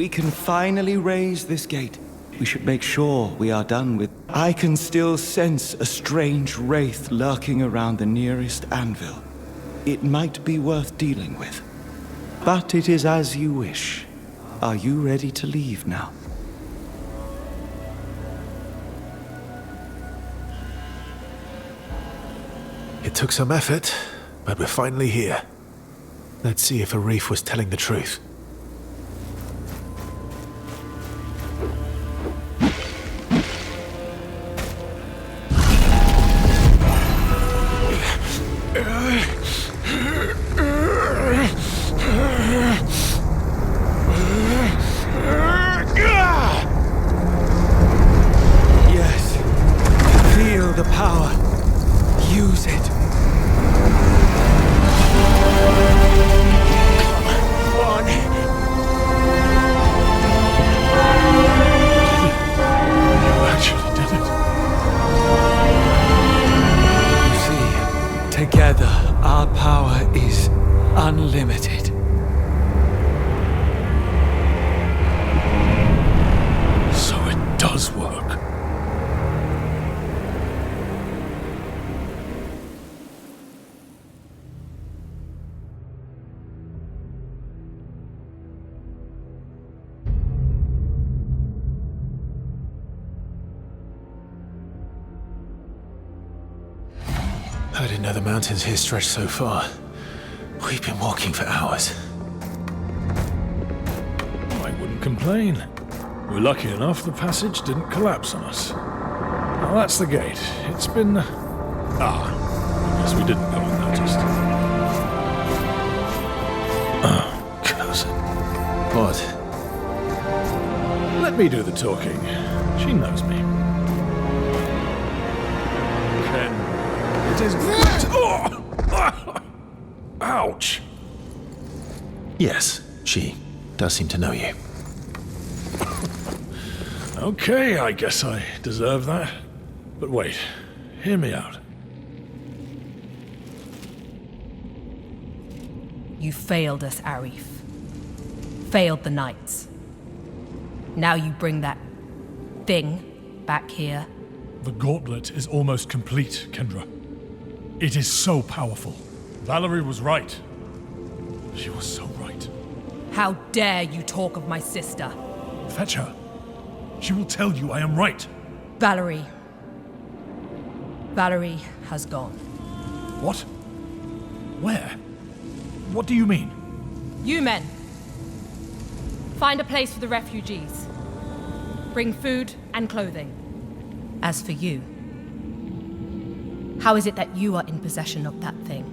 we can finally raise this gate, we should make sure we are done with... I can still sense a strange wraith lurking around the nearest anvil. It might be worth dealing with. But it is as you wish. Are you ready to leave now? It took some effort, but we're finally here. Let's see if Arif was telling the truth. Yes. Feel the power. Use it. Come on. You actually did it. You see, together our power is unlimited. So it does work. I didn't know the mountains here stretched so far. We've been walking for hours. I wouldn't complain. We're lucky enough the passage didn't collapse on us. Now that's the gate. It's been... I guess we didn't go unnoticed. Oh, cousin. What? Let me do the talking. She knows me. Ken, it is good. Oh! Ouch! Yes, she does seem to know you. Okay, I guess I deserve that. But wait, hear me out. You failed us, Arif. Failed the Knights. Now you bring that thing back here. The gauntlet is almost complete, Kendra. It is so powerful. Valerie was right. She was so right. How dare you talk of my sister? Fetch her. She will tell you I am right. Valerie. Valerie has gone. What? Where? What do you mean? You men. Find a place for the refugees. Bring food and clothing. As for you, how is it that you are in possession of that thing?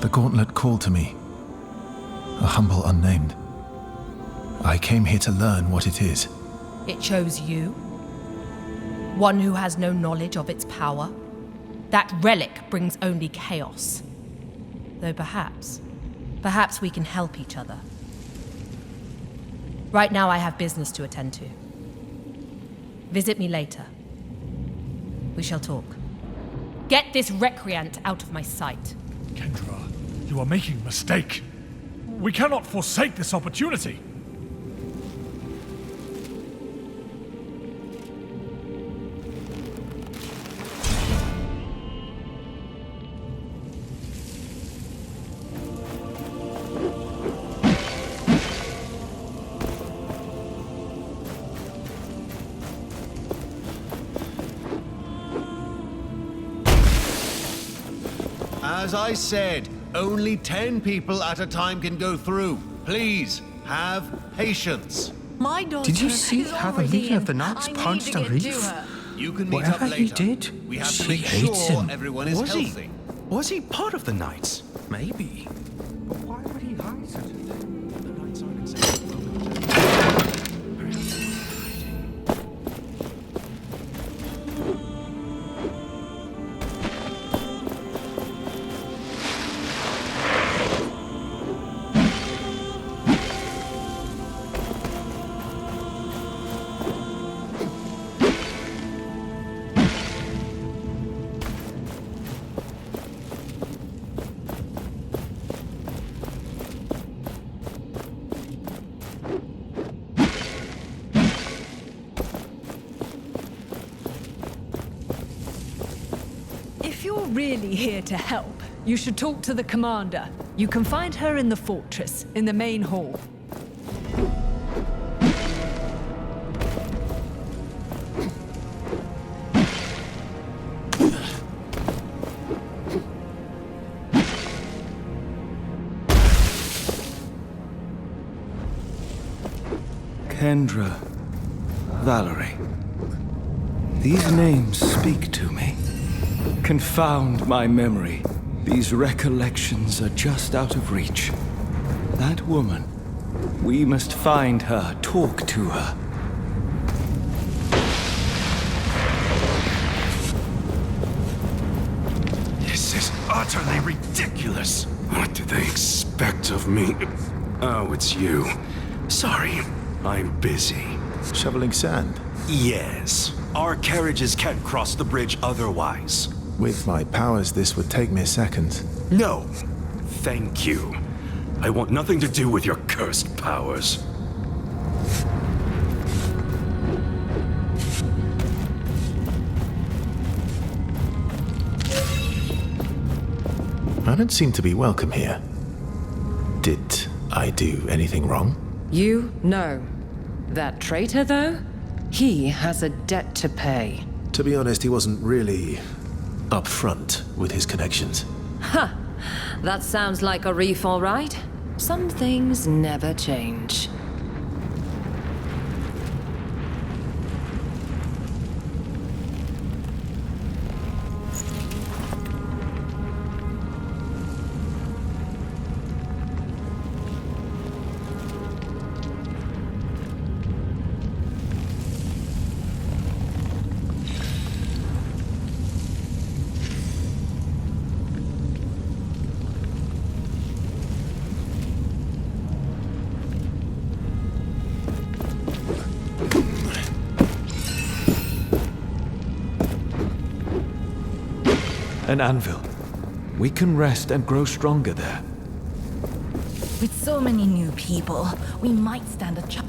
The gauntlet called to me. A humble unnamed. I came here to learn what it is. It chose you? One who has no knowledge of its power? That relic brings only chaos. Though perhaps we can help each other. Right now I have business to attend to. Visit me later. We shall talk. Get this recreant out of my sight. Kendra, you are making a mistake. We cannot forsake this opportunity. As I said, only 10 people at a time can go through. Please, have patience. My daughter Did you see is how the already leader of the in. Knights I need punched to get to Arif? her. You can meet Whatever up later. he did, We have to she make hates sure him. everyone is healthy. Was he part of the Knights? Maybe. But why would he hide such a thing? The Knights aren't exactly If you're really here to help, you should talk to the commander. You can find her in the fortress, in the main hall. Kendra, Valerie. These names speak to me. Confound my memory. These recollections are just out of reach. That woman. We must find her, talk to her. This is utterly ridiculous. What do they expect of me? Oh, it's you. Sorry, I'm busy. Shoveling sand? Yes. Our carriages can't cross the bridge otherwise. With my powers, this would take me a second. No. Thank you. I want nothing to do with your cursed powers. I don't seem to be welcome here. Did I do anything wrong? You? No. That traitor, though? He has a debt to pay. To be honest, he wasn't really upfront with his connections. Ha! That sounds like a reef, all right. Some things never change. An anvil. We can rest and grow stronger there. With so many new people, we might stand a chance.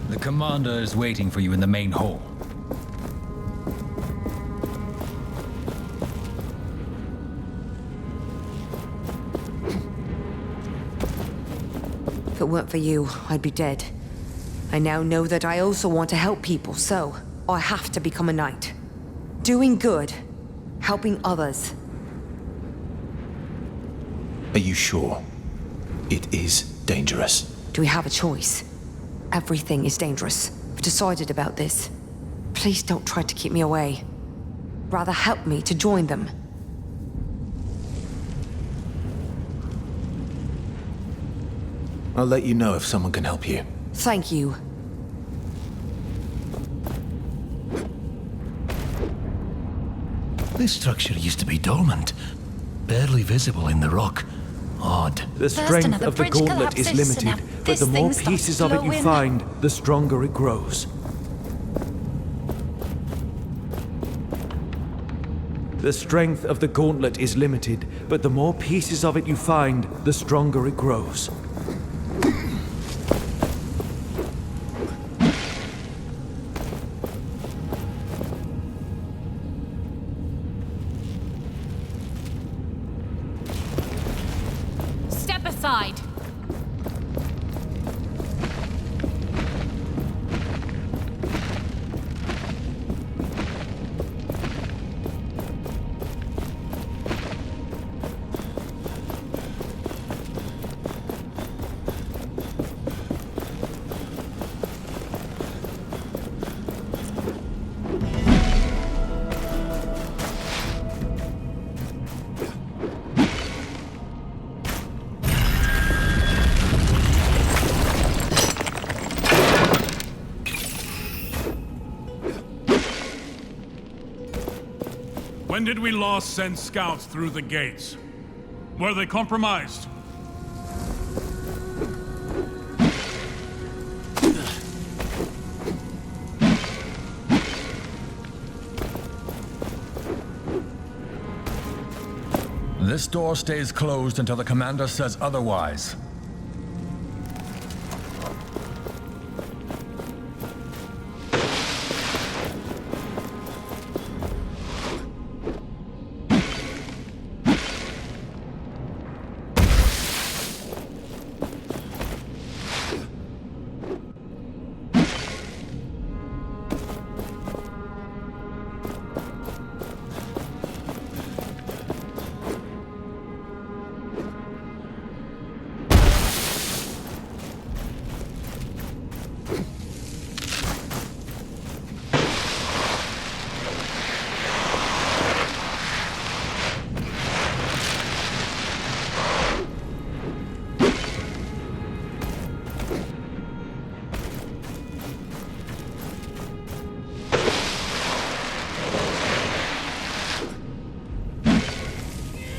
The commander is waiting for you in the main hall. If it weren't for you, I'd be dead. I now know that I also want to help people, so I have to become a knight. Doing good, helping others. Are you sure? It is dangerous. Do we have a choice? Everything is dangerous. I've decided about this. Please don't try to keep me away. Rather help me to join them. I'll let you know if someone can help you. Thank you. This structure used to be dormant, barely visible in the rock. Odd. The strength of the gauntlet is limited, but the more pieces of it you find, the stronger it grows. The strength of the gauntlet is limited, but the more pieces of it you find, the stronger it grows. Step aside. When did we last send scouts through the gates? Were they compromised? This door stays closed until the commander says otherwise.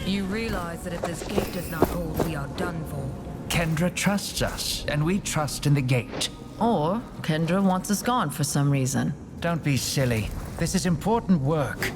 You realize that if this gate does not hold, we are done for. Kendra trusts us, and we trust in the gate. Or Kendra wants us gone for some reason. Don't be silly. This is important work.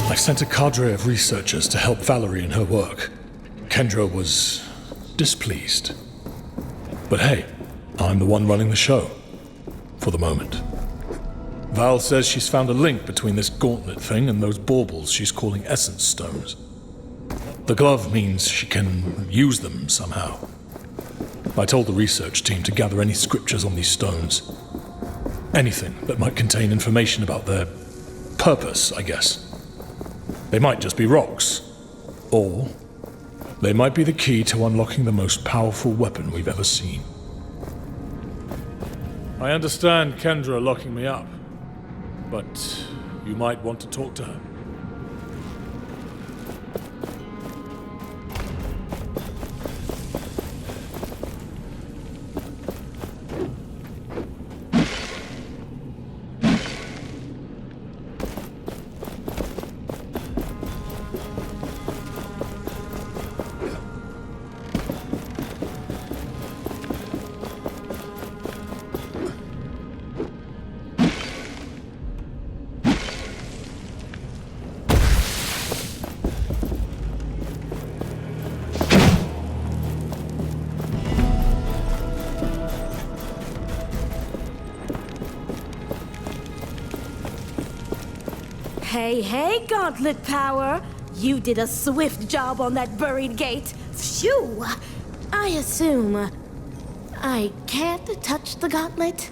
I sent a cadre of researchers to help Valerie in her work. Kendra was displeased. But hey, I'm the one running the show. For the moment. Val says she's found a link between this gauntlet thing and those baubles she's calling essence stones. The glove means she can use them somehow. I told the research team to gather any scriptures on these stones. Anything that might contain information about their purpose, I guess. They might just be rocks. Or they might be the key to unlocking the most powerful weapon we've ever seen. I understand Kendra locking me up, but you might want to talk to her. Hey, Gauntlet Power! You did a swift job on that buried gate. Phew! I assume I can't touch the gauntlet?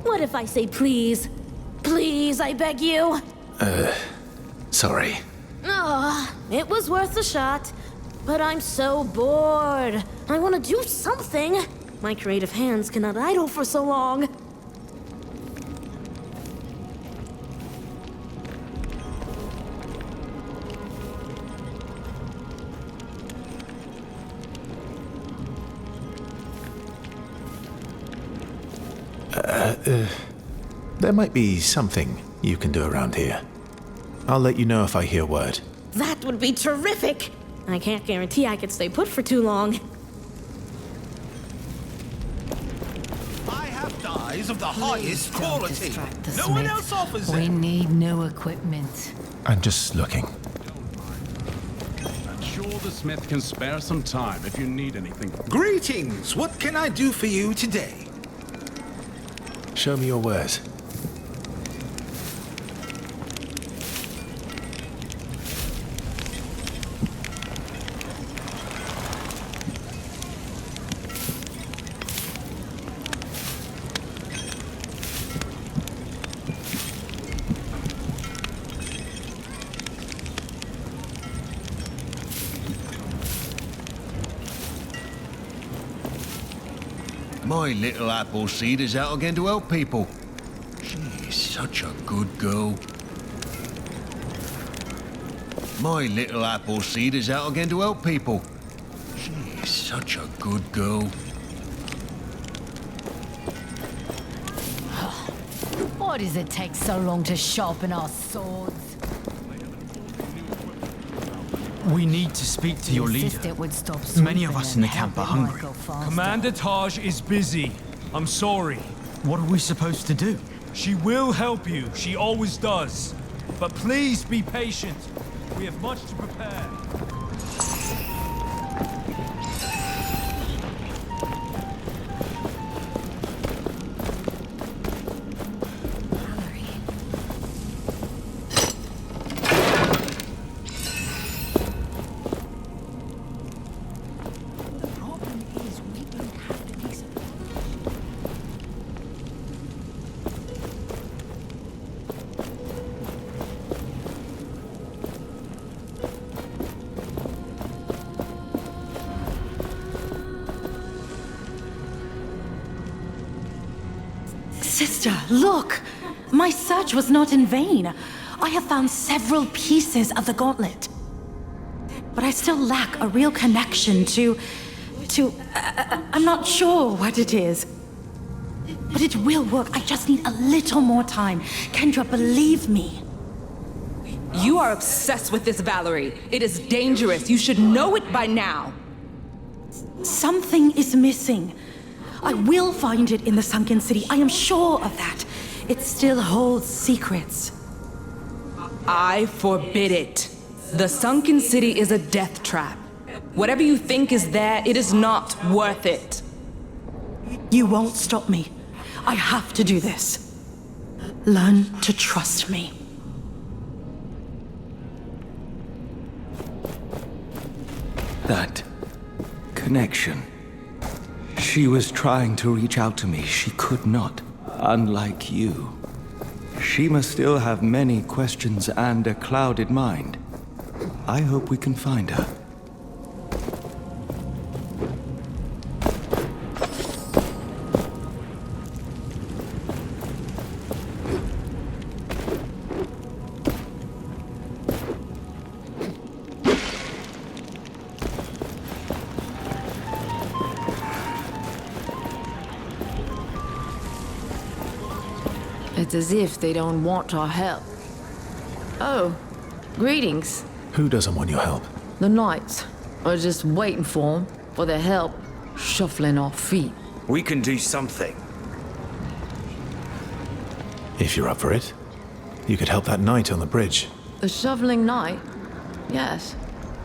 What if I say please? Please, I beg you? Sorry. Oh, it was worth a shot. But I'm so bored. I want to do something. My creative hands cannot idle for so long. There might be something you can do around here. I'll let you know if I hear word. That would be terrific! I can't guarantee I could stay put for too long. I have dyes of the highest quality. No one else offers We it. need new equipment. I'm just looking. I'm sure the smith can spare some time if you need anything. Greetings! What can I do for you today? Show me your wares. My little Appleseed is out again to help people. She is such a good girl. My little Appleseed is out again to help people. She is such a good girl. Why does it take so long to sharpen our swords? We need to speak to your leader. Many of us in the camp are hungry. Commander Taj is busy. I'm sorry. What are we supposed to do? She will help you. She always does. But please be patient. We have much to prepare. Sister, look! My search was not in vain. I have found several pieces of the gauntlet. But I still lack a real connection to... I'm not sure what it is. But it will work. I just need a little more time. Kendra, believe me. You are obsessed with this, Valerie. It is dangerous. You should know it by now. Something is missing. I will find it in the sunken city. I am sure of that. It still holds secrets. I forbid it. The sunken city is a death trap. Whatever you think is there, it is not worth it. You won't stop me. I have to do this. Learn to trust me. That connection. She was trying to reach out to me. She could not. Unlike you. She must still have many questions and a clouded mind. I hope we can find her. It's as if they don't want our help. Oh, greetings. Who doesn't want your help? The knights are just waiting for their help, shuffling our feet. We can do something. If you're up for it, you could help that knight on the bridge. The shuffling knight? Yes.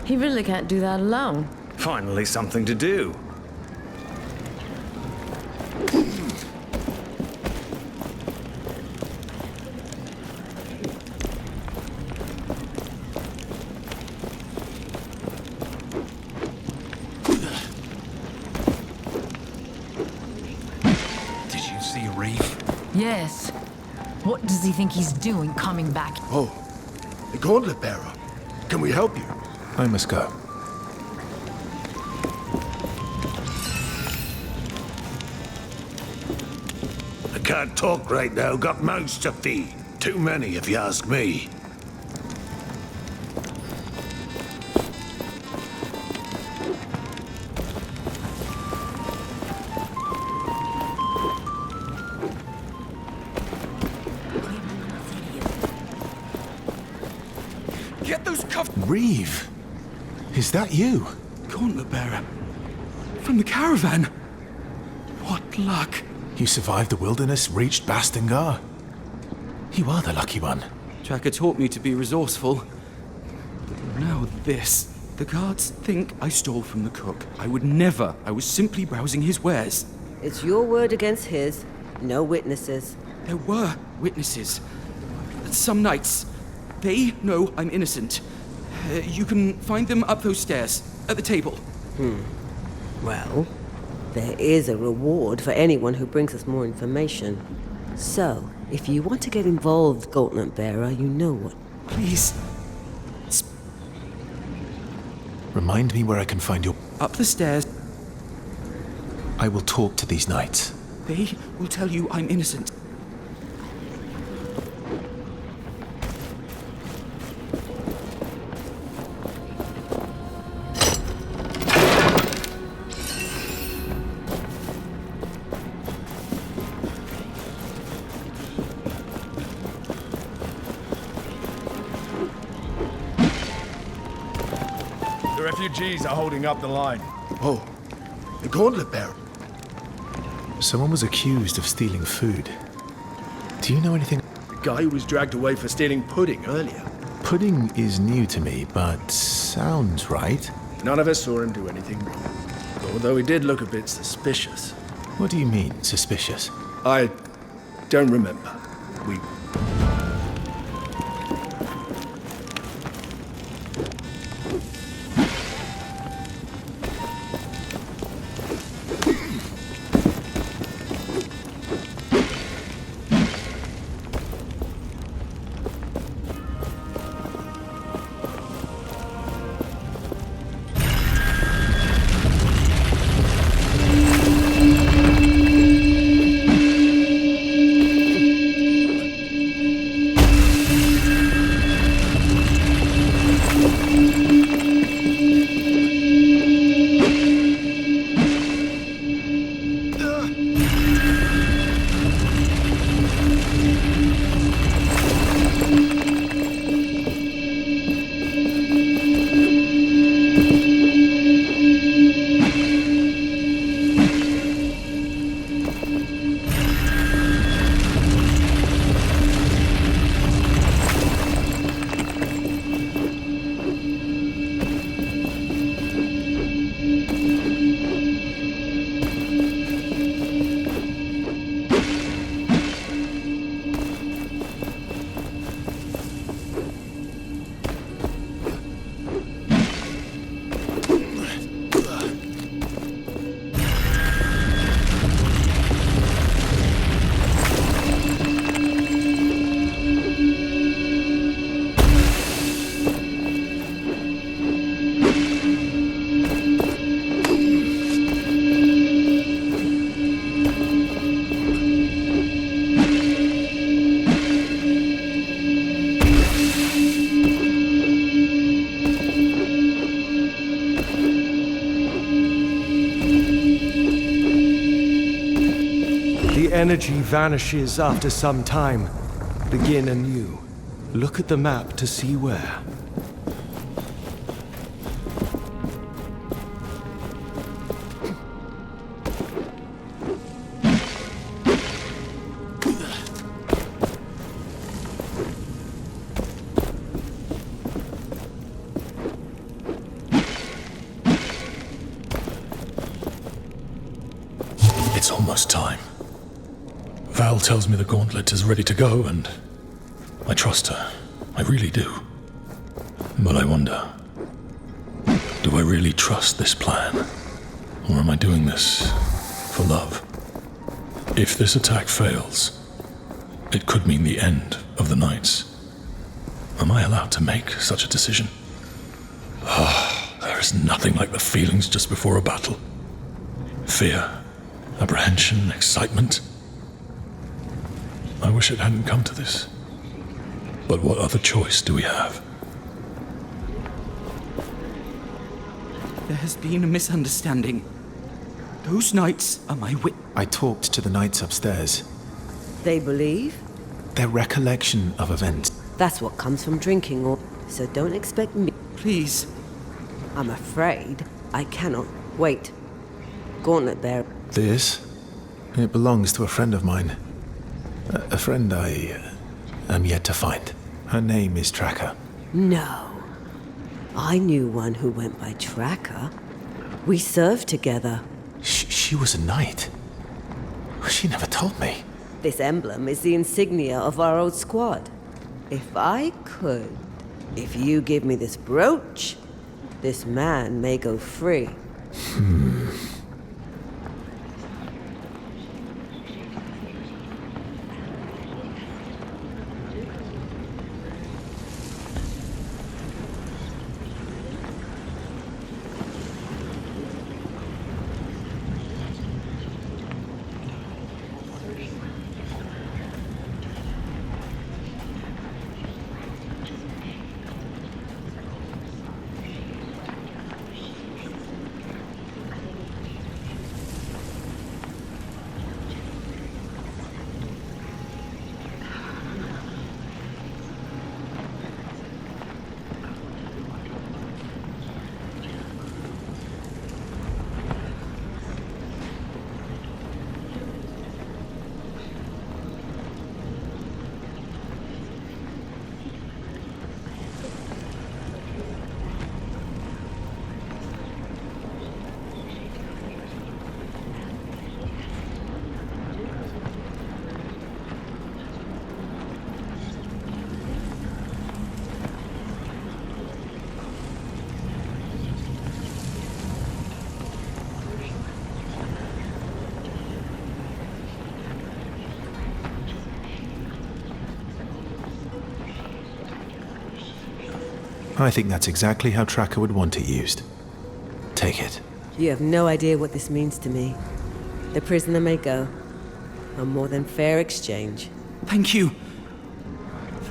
He really can't do that alone. Finally something to do. see Reeve? Yes. What does he think he's doing coming back? Oh, the Gauntlet Bearer. Can we help you? I must go. I can't talk right now, got mouths to feed. Too many, if you ask me. Get those cuffs! Reeve! Is that you? Gauntlet Bearer. From the caravan. What luck. You survived the wilderness, reached Bastengar. You are the lucky one. Tracker taught me to be resourceful. But now this. The guards think I stole from the cook. I would never. I was simply browsing his wares. It's your word against his. No witnesses. There were witnesses. Some nights. They know I'm innocent. You can find them up those stairs, at the table. Well, there is a reward for anyone who brings us more information. So, if you want to get involved, Gauntlet Bearer, you know what. Please. Remind me where I can find your... Up the stairs. I will talk to these knights. They will tell you I'm innocent. The refugees are holding up the line. Oh, the Gauntlet Bearer. Someone was accused of stealing food. Do you know anything? The guy who was dragged away for stealing pudding earlier. Pudding is new to me, but sounds right. None of us saw him do anything wrong. Although he did look a bit suspicious. What do you mean, suspicious? I don't remember. We... Energy vanishes after some time. Begin anew. Look at the map to see where. It's almost time. Val tells me the gauntlet is ready to go, and I trust her. I really do. But I wonder, do I really trust this plan? Or am I doing this for love? If this attack fails, it could mean the end of the Knights. Am I allowed to make such a decision? There is nothing like the feelings just before a battle. Fear, apprehension, excitement. I wish it hadn't come to this. But what other choice do we have? There has been a misunderstanding. Those knights are my I talked to the knights upstairs. They believe? Their recollection of events. That's what comes from drinking, so don't expect me. Please. I'm afraid I cannot wait. Gauntlet bearer. This? It belongs to a friend of mine. A friend I am yet to find. Her name is Tracker. No. I knew one who went by Tracker. We served together. She was a knight. She never told me. This emblem is the insignia of our old squad. If you give me this brooch, this man may go free. I think that's exactly how Tracker would want it used. Take it. You have no idea what this means to me. The prisoner may go. A more than fair exchange. Thank you.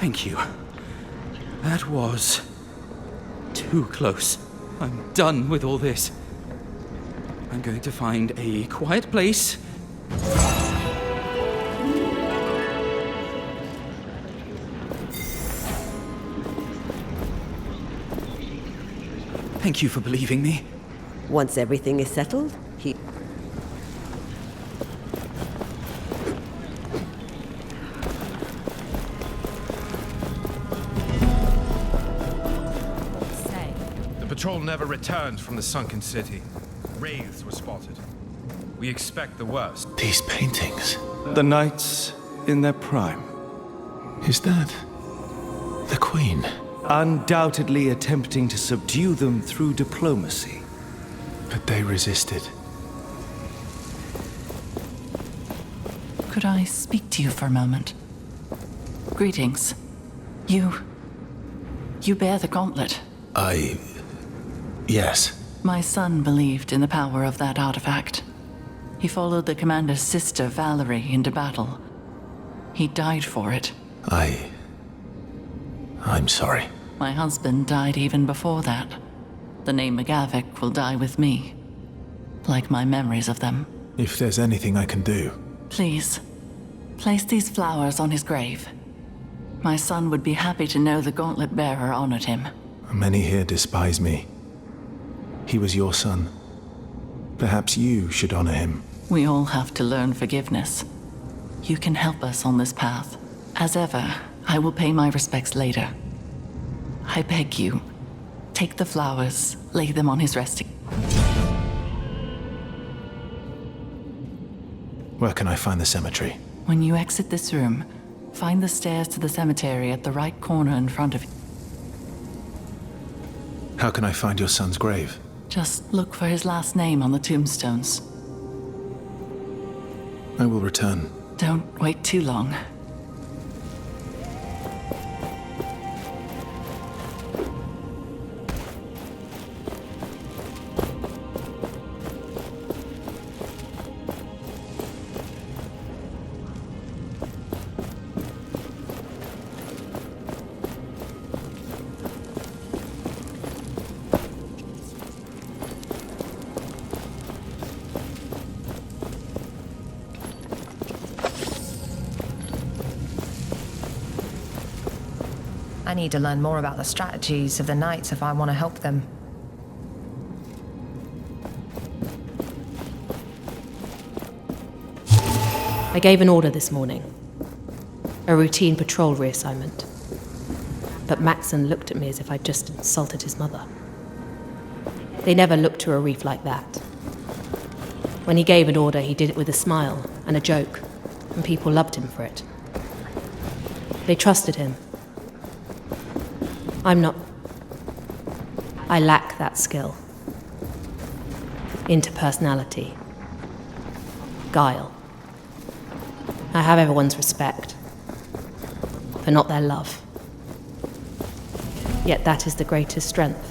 Thank you. That was too close. I'm done with all this. I'm going to find a quiet place. Thank you for believing me. Once everything is settled, he... The patrol never returned from the sunken city. Wraiths were spotted. We expect the worst. These paintings. The knights in their prime. Is that the Queen? Undoubtedly attempting to subdue them through diplomacy. But they resisted. Could I speak to you for a moment? Greetings. You bear the gauntlet. Yes. My son believed in the power of that artifact. He followed the commander's sister, Valerie, into battle. He died for it. I'm sorry. My husband died even before that. The name McGavick will die with me, like my memories of them. If there's anything I can do. Please, place these flowers on his grave. My son would be happy to know the gauntlet bearer honored him. Many here despise me. He was your son. Perhaps you should honor him. We all have to learn forgiveness. You can help us on this path. As ever, I will pay my respects later. I beg you, take the flowers, lay them on his resting. Where can I find the cemetery? When you exit this room, find the stairs to the cemetery at the right corner in front of you. How can I find your son's grave? Just look for his last name on the tombstones. I will return. Don't wait too long. I need to learn more about the strategies of the knights if I want to help them. I gave an order this morning. A routine patrol reassignment. But Maxon looked at me as if I'd just insulted his mother. They never looked to a reef like that. When he gave an order, he did it with a smile and a joke, and people loved him for it. They trusted him. I'm not... I lack that skill. Interpersonality. Guile. I have everyone's respect, but not their love. Yet that is the greatest strength.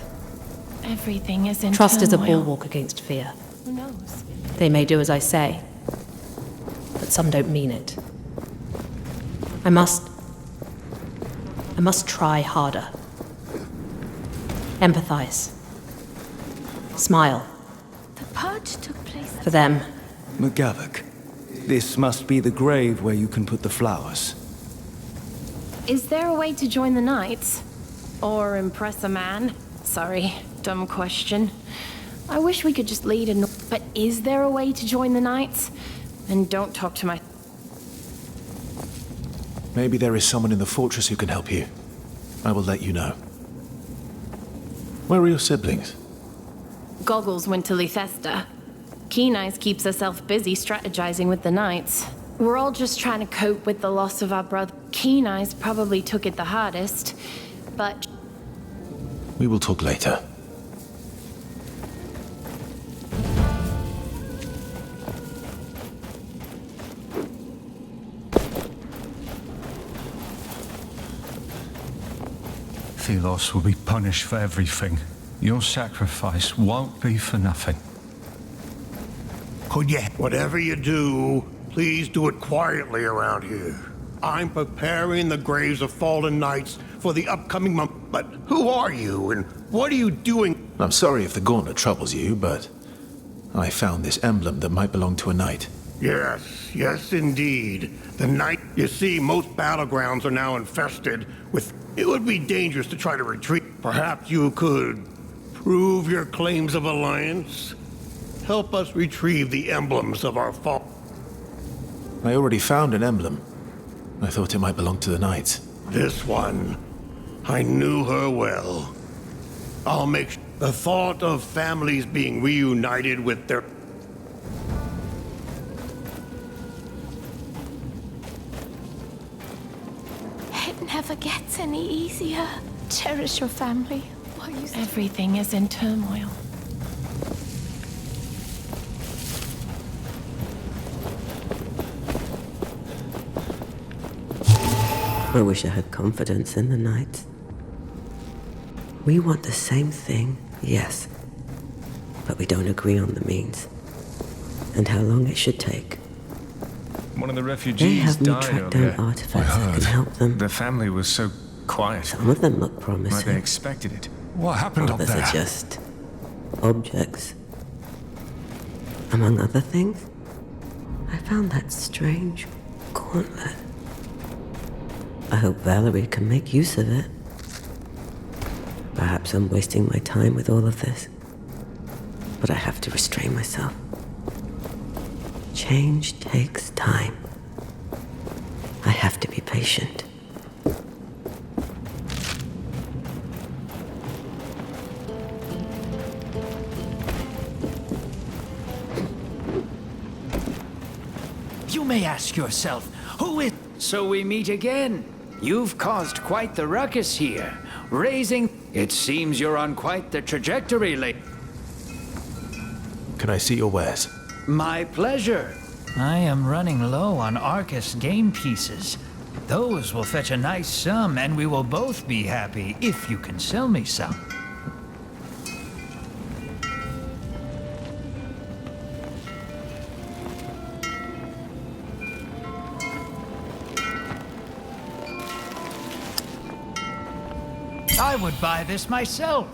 Everything is in Trust is a turmoil. bulwark against fear. Who knows? They may do as I say, but some don't mean it. I must try harder. Empathize. Smile. The purge took place. For them. McGavock, this must be the grave where you can put the flowers. Is there a way to join the knights? Or impress a man? Sorry, dumb question. I wish we could just lead a... But is there a way to join the knights? And don't talk to my... Maybe there is someone in the fortress who can help you. I will let you know. Where are your siblings? Goggles went to Lythesta. Keen Eyes keeps herself busy strategizing with the knights. We're all just trying to cope with the loss of our brother. Keen Eyes probably took it the hardest, but... We will talk later. Philos will be punished for everything. Your sacrifice won't be for nothing. Could you... Whatever you do, please do it quietly around here. I'm preparing the graves of fallen knights for the upcoming month. But who are you, and what are you doing? I'm sorry if the gauntlet troubles you, but I found this emblem that might belong to a knight. Yes, indeed. The knight... You see, most battlegrounds are now infested with... It would be dangerous to try to retreat. Perhaps you could prove your claims of alliance? Help us retrieve the emblems of our fall. I already found an emblem. I thought it might belong to the knights. This one, I knew her well. I'll make the thought of families being reunited with their... It never gets any easier. Cherish your family. Everything is in turmoil. I wish I had confidence in the knights. We want the same thing, yes. But we don't agree on the means. And how long it should take. One of the They refugees have me died track down earlier. artifacts that can help them. The family was so quiet. Some of them look Like promising. they expected it. What happened Others up there? are just objects. Among other things, I found that strange gauntlet. I hope Valerie can make use of it. Perhaps I'm wasting my time with all of this. But I have to restrain myself. Change takes time. I have to be patient. You may ask yourself, who is... So we meet again. You've caused quite the ruckus here, raising... It seems you're on quite the trajectory lately. Can I see your wares? My pleasure. I am running low on Arcus game pieces. Those will fetch a nice sum, and we will both be happy if you can sell me some. I would buy this myself.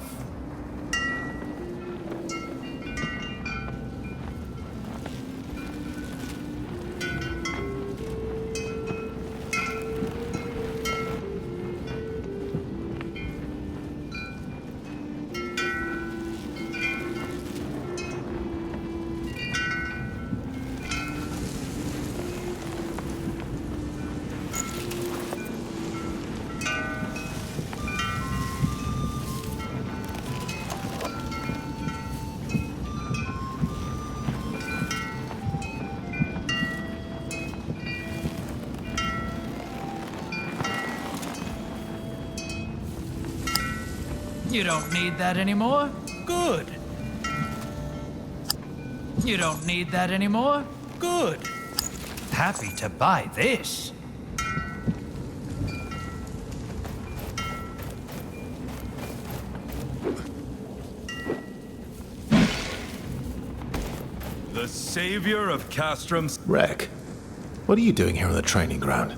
You don't need that anymore? Good. You don't need that anymore? Good. Happy to buy this. The savior of Castrum's... Rek, what are you doing here on the training ground?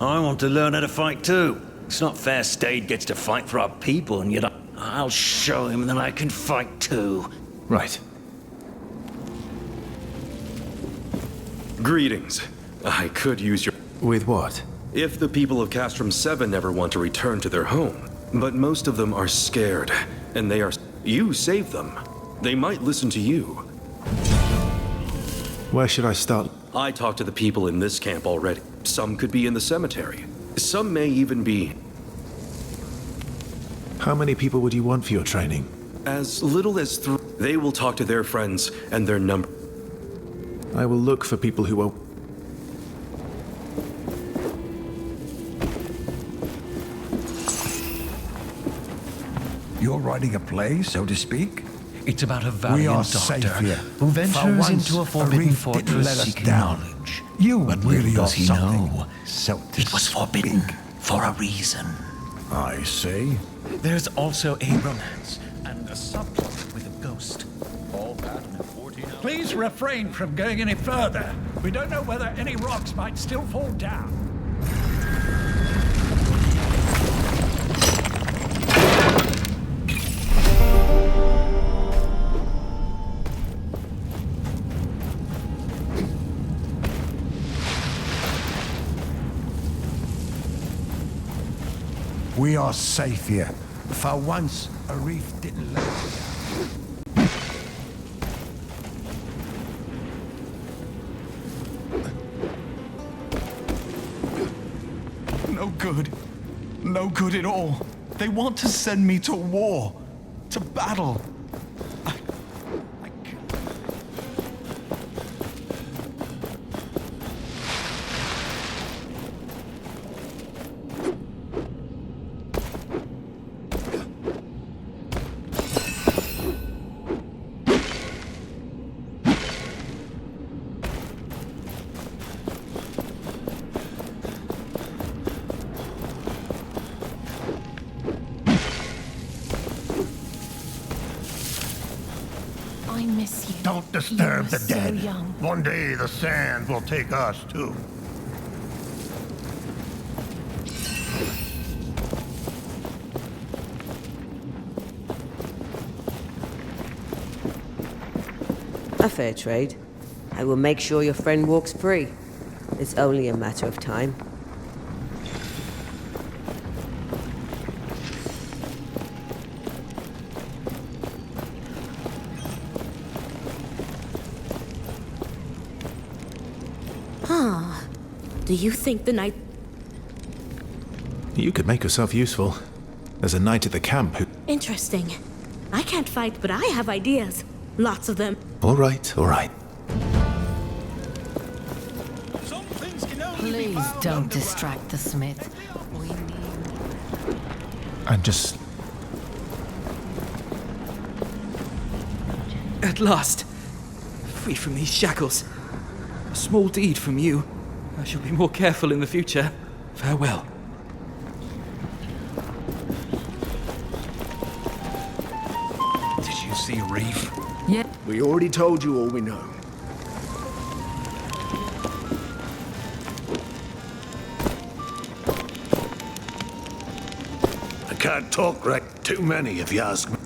I want to learn how to fight too. It's not fair Stade gets to fight for our people, and yet I'll show him that I can fight too. Right. Greetings. I could use your... With what? If the people of Castrum 7 never want to return to their home, but most of them are scared, and they are... You saved them. They might listen to you. Where should I start? I talked to the people in this camp already. Some could be in the cemetery. Some may even be... How many people would you want for your training? As little as 3. They will talk to their friends and their number. I will look for people who won't... You're writing a play, so to speak? It's about a valiant doctor who ventures into a forbidden fortress seeking knowledge. But Little does he something. know, So it was forbidden for a reason. I see. There's also a romance and a subplot with a ghost. All that in 14 hours. Please refrain from going any further. We don't know whether any rocks might still fall down. We are safe here. For once, a reef didn't let us down. No good. No good at all. They want to send me to war. To battle. I miss you. Don't disturb You the were so dead. young. One day the sand will take us too. A fair trade. I will make sure your friend walks free. It's only a matter of time. Huh. Do you think the night... You could make yourself useful. There's a knight at the camp who... Interesting. I can't fight, but I have ideas. Lots of them. All right, all right. Please don't distract the smith. We need... I'm just... At last! Free from these shackles. A small deed from you. I shall be more careful in the future. Farewell. Did you see Reef? Yeah. We already told you all we know. I can't talk right. Too many, if you ask me.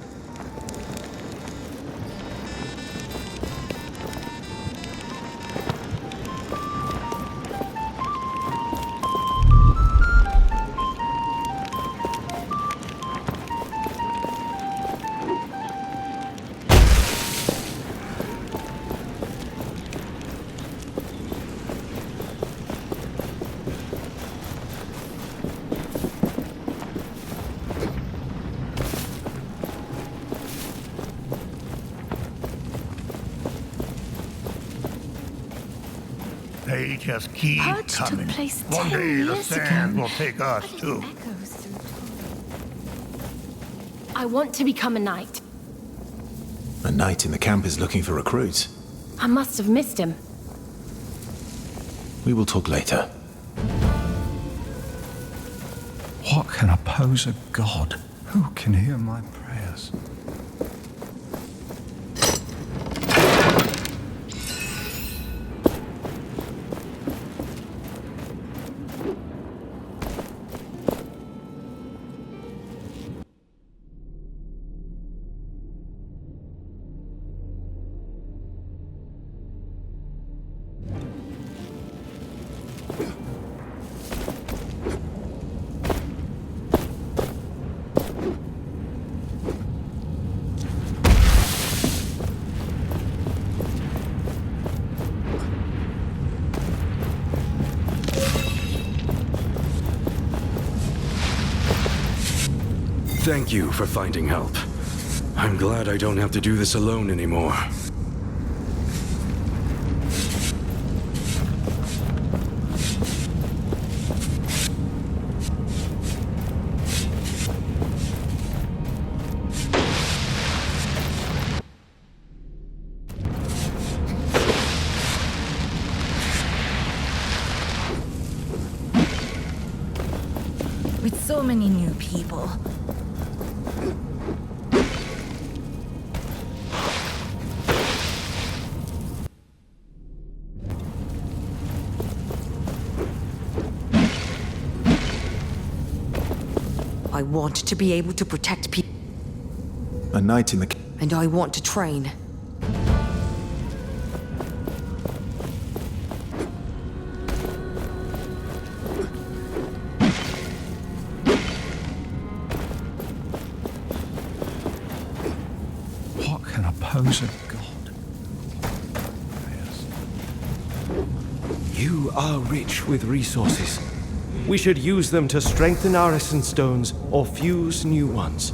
They just keep Purge took coming. place One 10 day the years sand ago. will take us too. I want to become a knight. A knight in the camp is looking for recruits. I must have missed him. We will talk later. What can oppose a god? Who can hear my prayers? Thank you for finding help. I'm glad I don't have to do this alone anymore. With so many new people. I want to be able to protect people. A knight in the... And I want to train. What can oppose a god? You are rich with resources. We should use them to strengthen our essence stones or fuse new ones.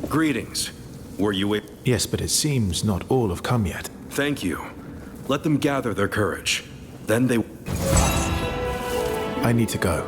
Greetings. Were you able? Yes, but it seems not all have come yet. Thank you. Let them gather their courage. Then they... I need to go.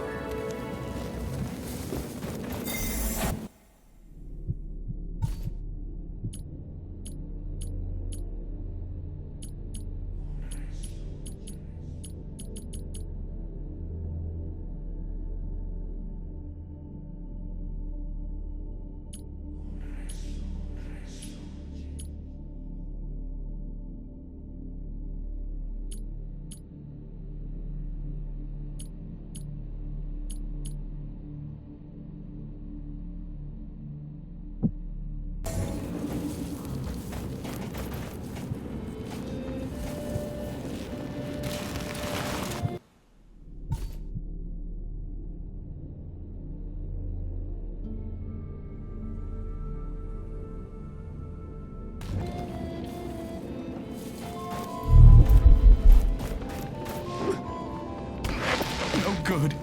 Good.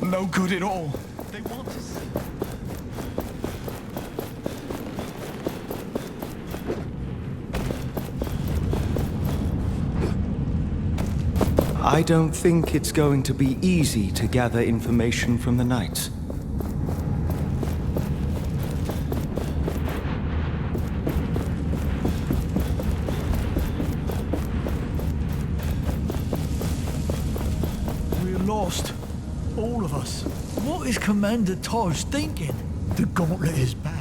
No good at all. They want to see. I don't think it's going to be easy to gather information from the Knights. We're lost. All of us. What is Commander Taj thinking? The gauntlet is back.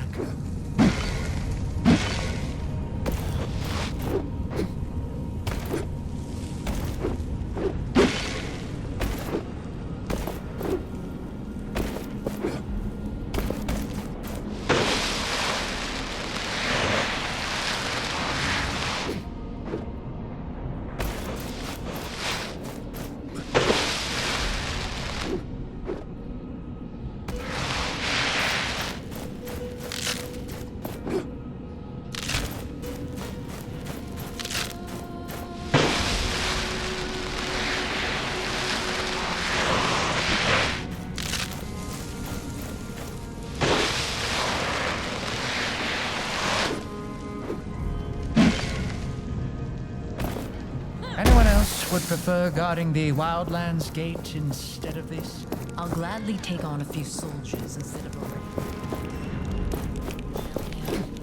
Anyone else would prefer guarding the Wildlands Gate instead of this? I'll gladly take on a few soldiers instead of a raid.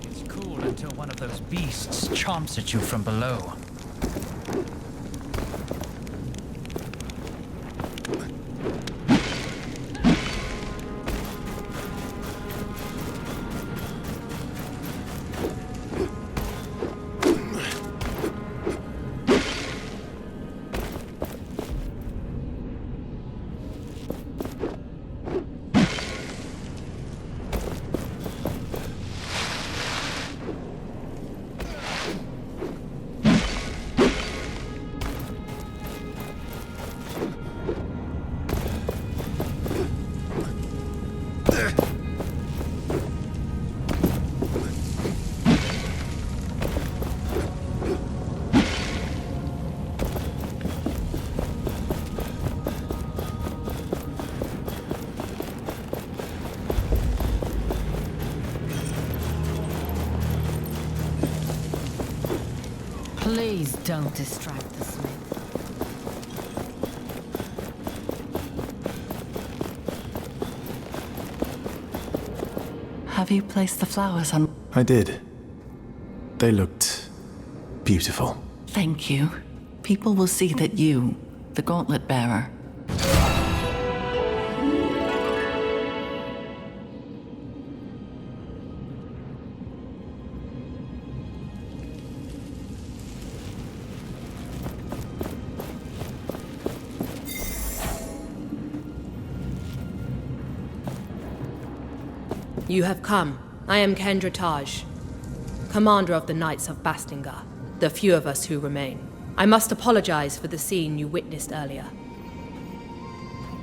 It's cool until one of those beasts chomps at you from below. Please don't distract the smith. Have you placed the flowers on? I did. They looked beautiful. Thank you. People will see that you, the gauntlet bearer. You have come. I am Kendra Taj, commander of the Knights of Bastengar, the few of us who remain. I must apologize for the scene you witnessed earlier.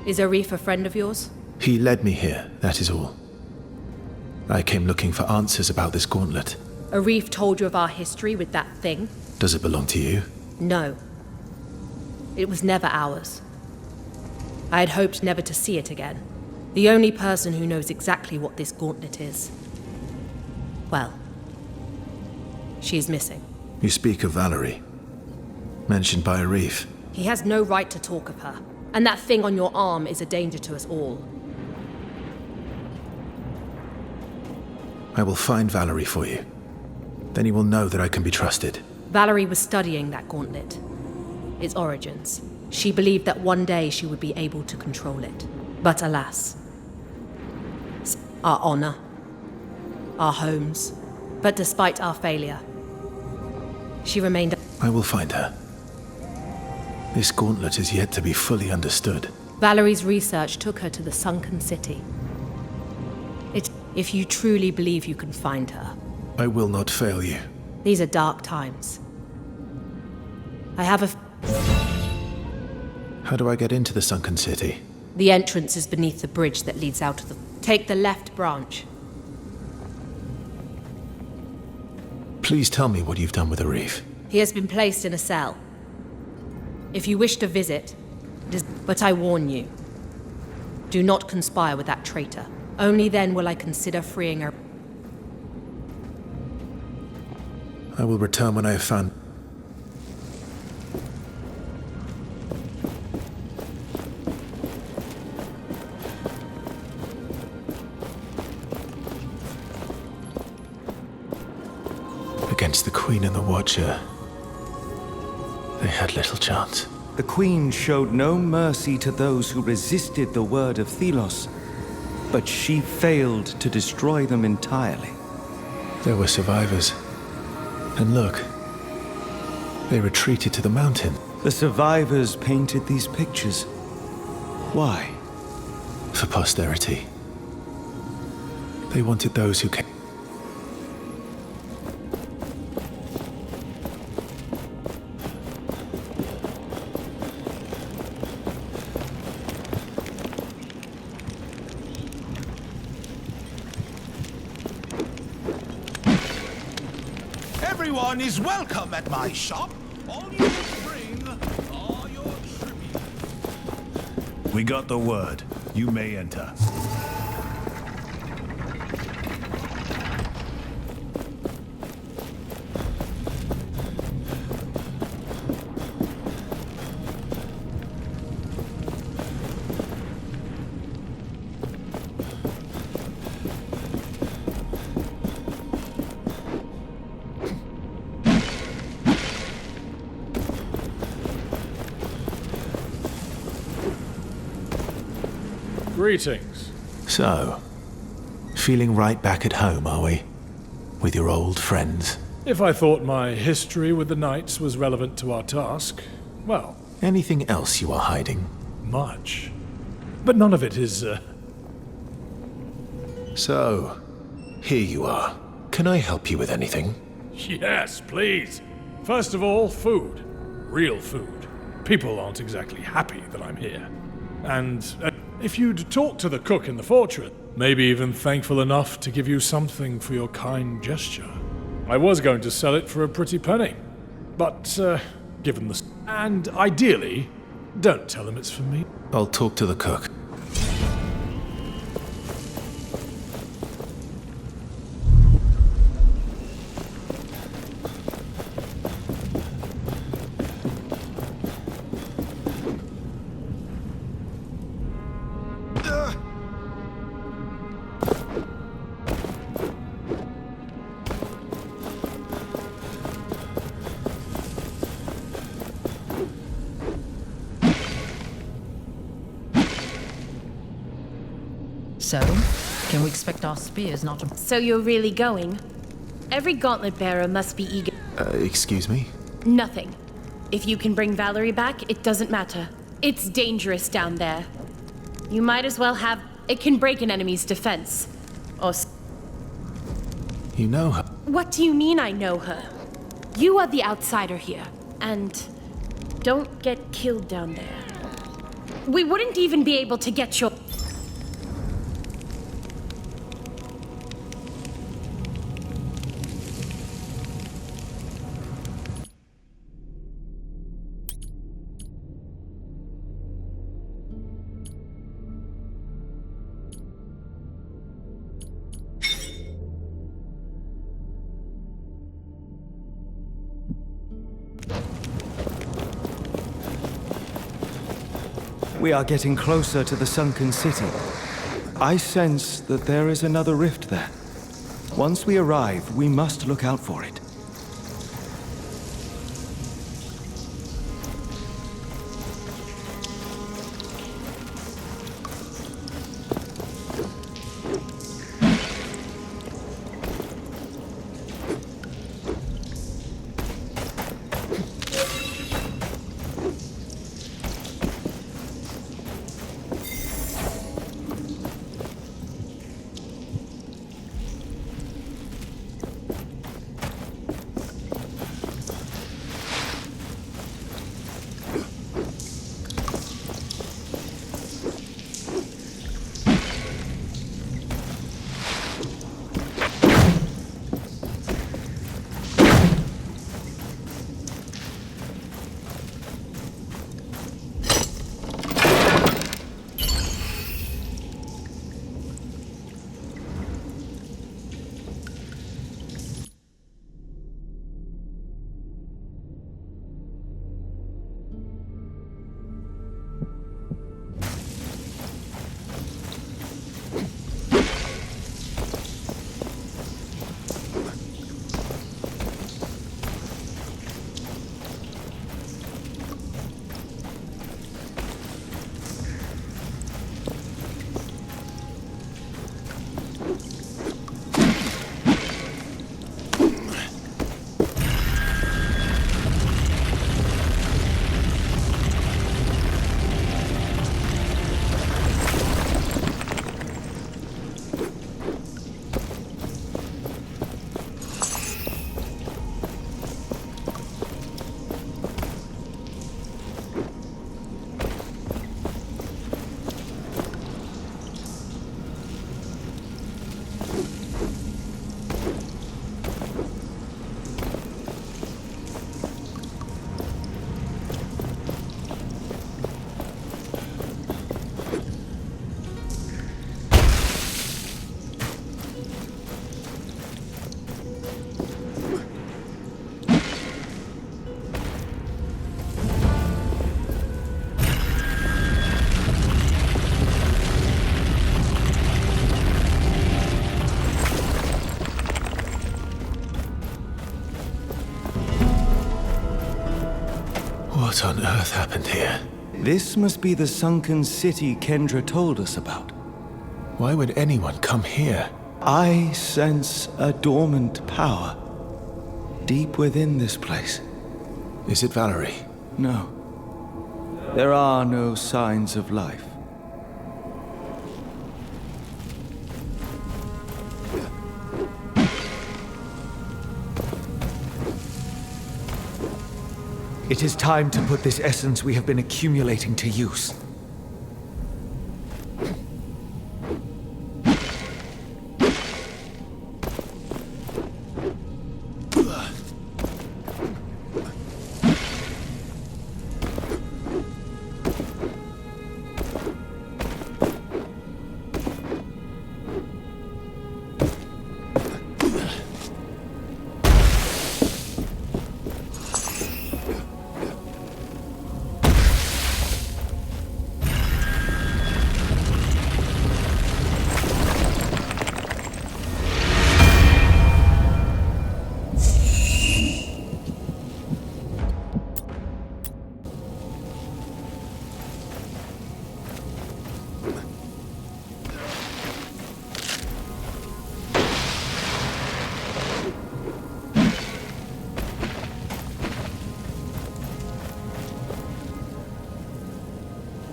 Is Arif a friend of yours? He led me here, that is all. I came looking for answers about this gauntlet. Arif told you of our history with that thing? Does it belong to you? No. It was never ours. I had hoped never to see it again. The only person who knows exactly what this gauntlet is. Well, she is missing. You speak of Valerie, mentioned by Arif. He has no right to talk of her, and that thing on your arm is a danger to us all. I will find Valerie for you. Then you will know that I can be trusted. Valerie was studying that gauntlet, its origins. She believed that one day she would be able to control it. But alas, our honor, our homes. But despite our failure, she remained. I will find her. This gauntlet is yet to be fully understood. Valerie's research took her to the sunken city. If you truly believe you can find her. I will not fail you. These are dark times. I have a... How do I get into the sunken city? The entrance is beneath the bridge that leads out of the... Take the left branch. Please tell me what you've done with Arif. He has been placed in a cell. If you wish to visit, but I warn you, do not conspire with that traitor. Only then will I consider freeing her. I will return when I have found... Against the Queen and the Watcher, they had little chance. The Queen showed no mercy to those who resisted the word of Thelos, but she failed to destroy them entirely. There were survivors. And look, they retreated to the mountain. The survivors painted these pictures. Why? For posterity. They wanted those who came. Everyone is welcome at my shop. All you need to bring are your tribute. We got the word. You may enter. Greetings. So, feeling right back at home, are we? With your old friends? If I thought my history with the Knights was relevant to our task, well... Anything else you are hiding? Much. But none of it is, So, here you are. Can I help you with anything? Yes, please. First of all, food. Real food. People aren't exactly happy that I'm here. And if you'd talk to the cook in the fortress, maybe even thankful enough to give you something for your kind gesture. I was going to sell it for a pretty penny. But, given the... And ideally, don't tell him it's for me. I'll talk to the cook. So, can we expect our spears not to... So you're really going? Every gauntlet bearer must be eager. Excuse me? Nothing. If you can bring Valerie back, it doesn't matter. It's dangerous down there. You might as well have... It can break an enemy's defense. Or... You know her? What do you mean I know her? You are the outsider here. And don't get killed down there. We wouldn't even be able to get your... We are getting closer to the sunken city. I sense that there is another rift there. Once we arrive, we must look out for it. What on earth happened here? This must be the sunken city Kendra told us about. Why would anyone come here? I sense a dormant power deep within this place. Is it Valerie? No. There are no signs of life. It is time to put this essence we have been accumulating to use.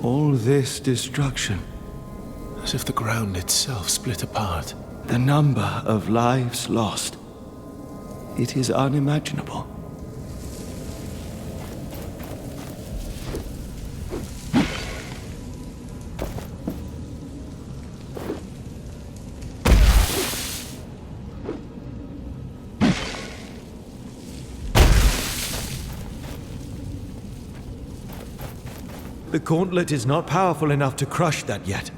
All this destruction. As if the ground itself split apart. The number of lives lost. It is unimaginable. The gauntlet is not powerful enough to crush that yet.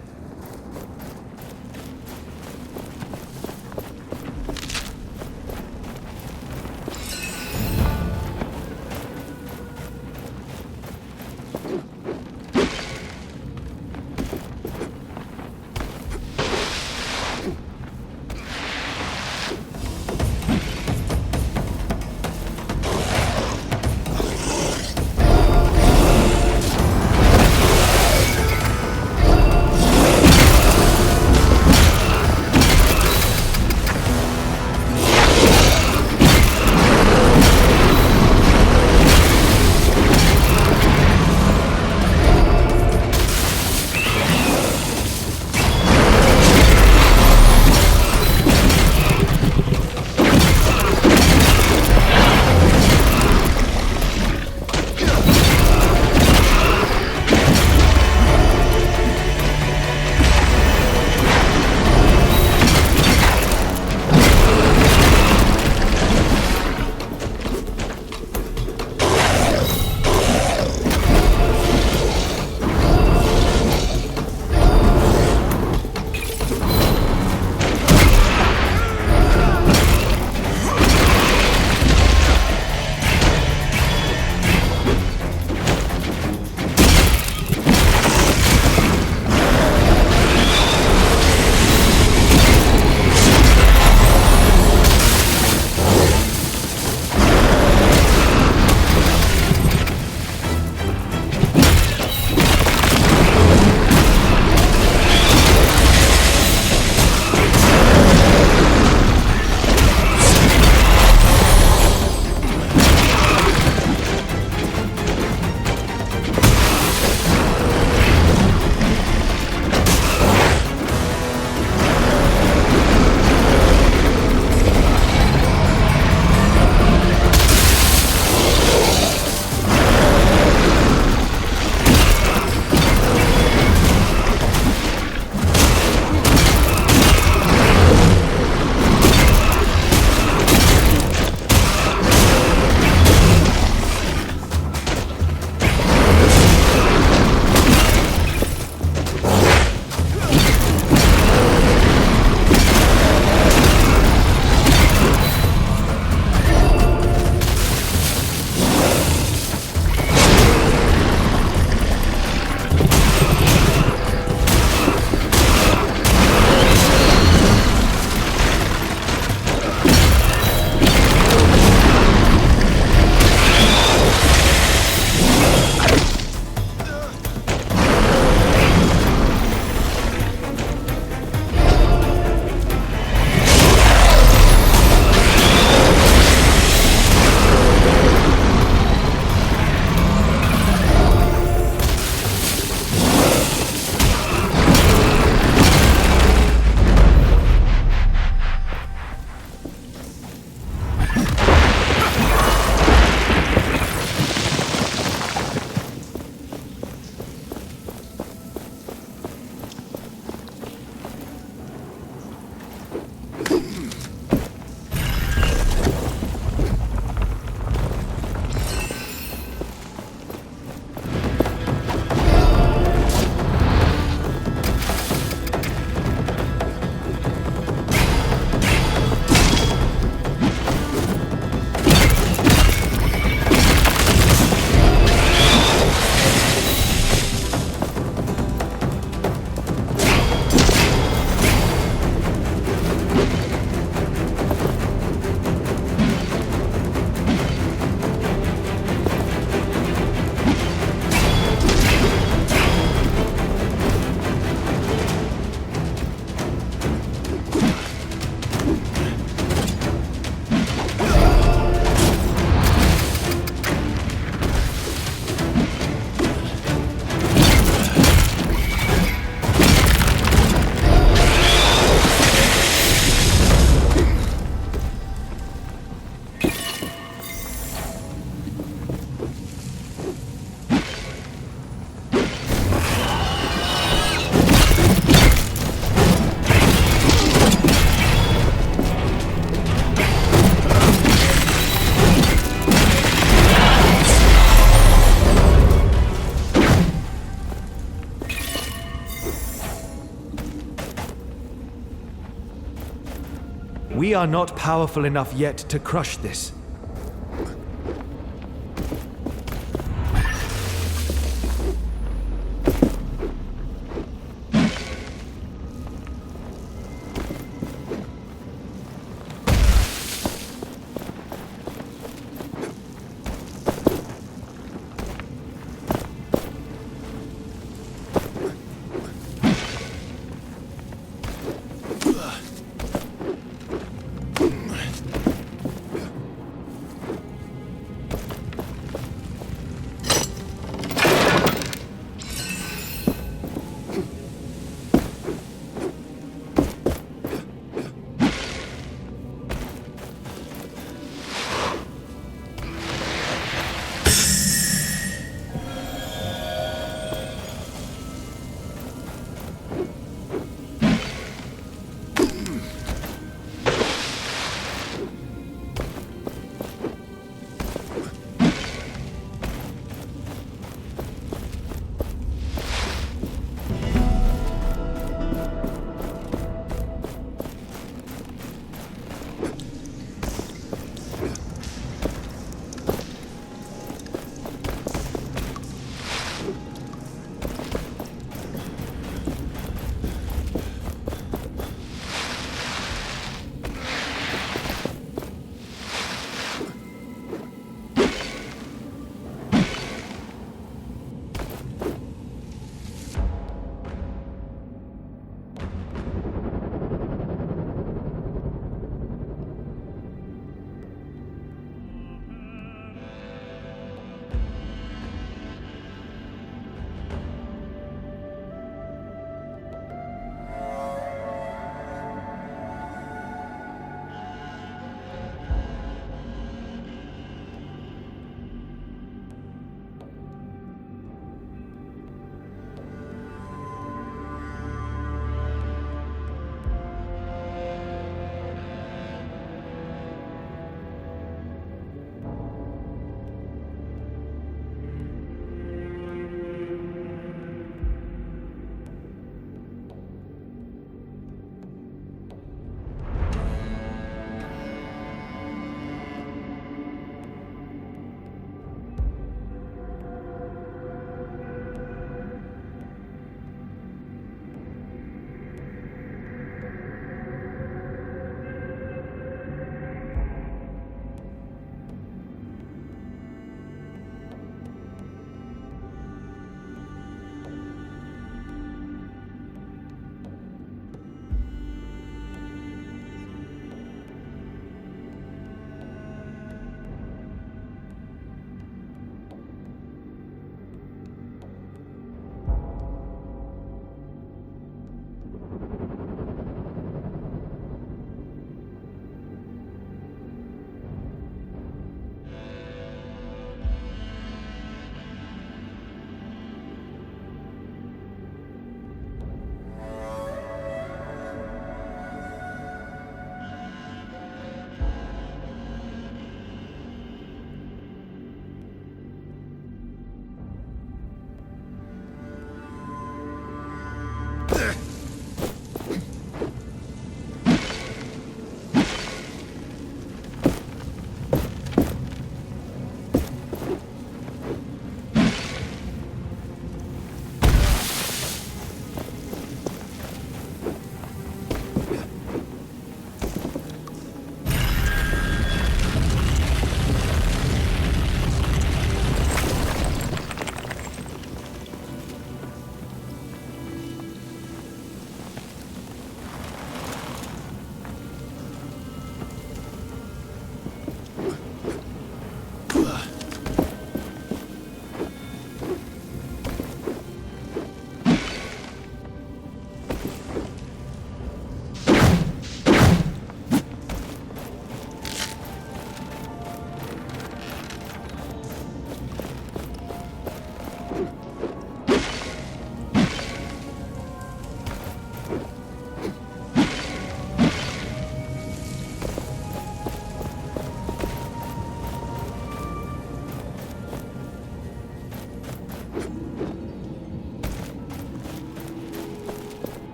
We are not powerful enough yet to crush this.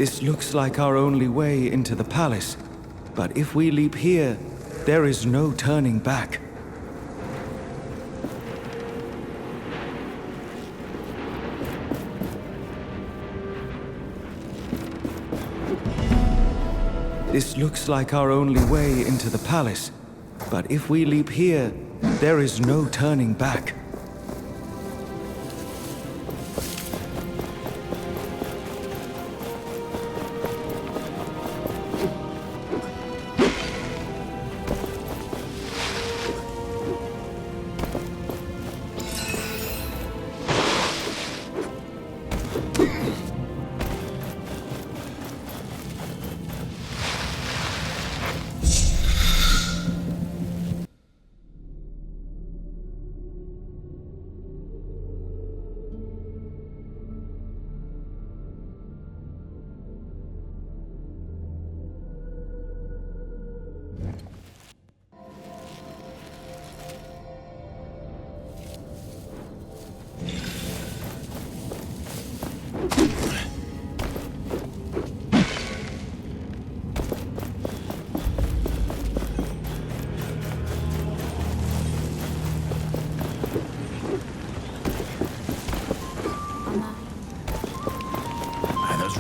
This looks like our only way into the palace. But if we leap here, there is no turning back. This looks like our only way into the palace. But if we leap here, there is no turning back.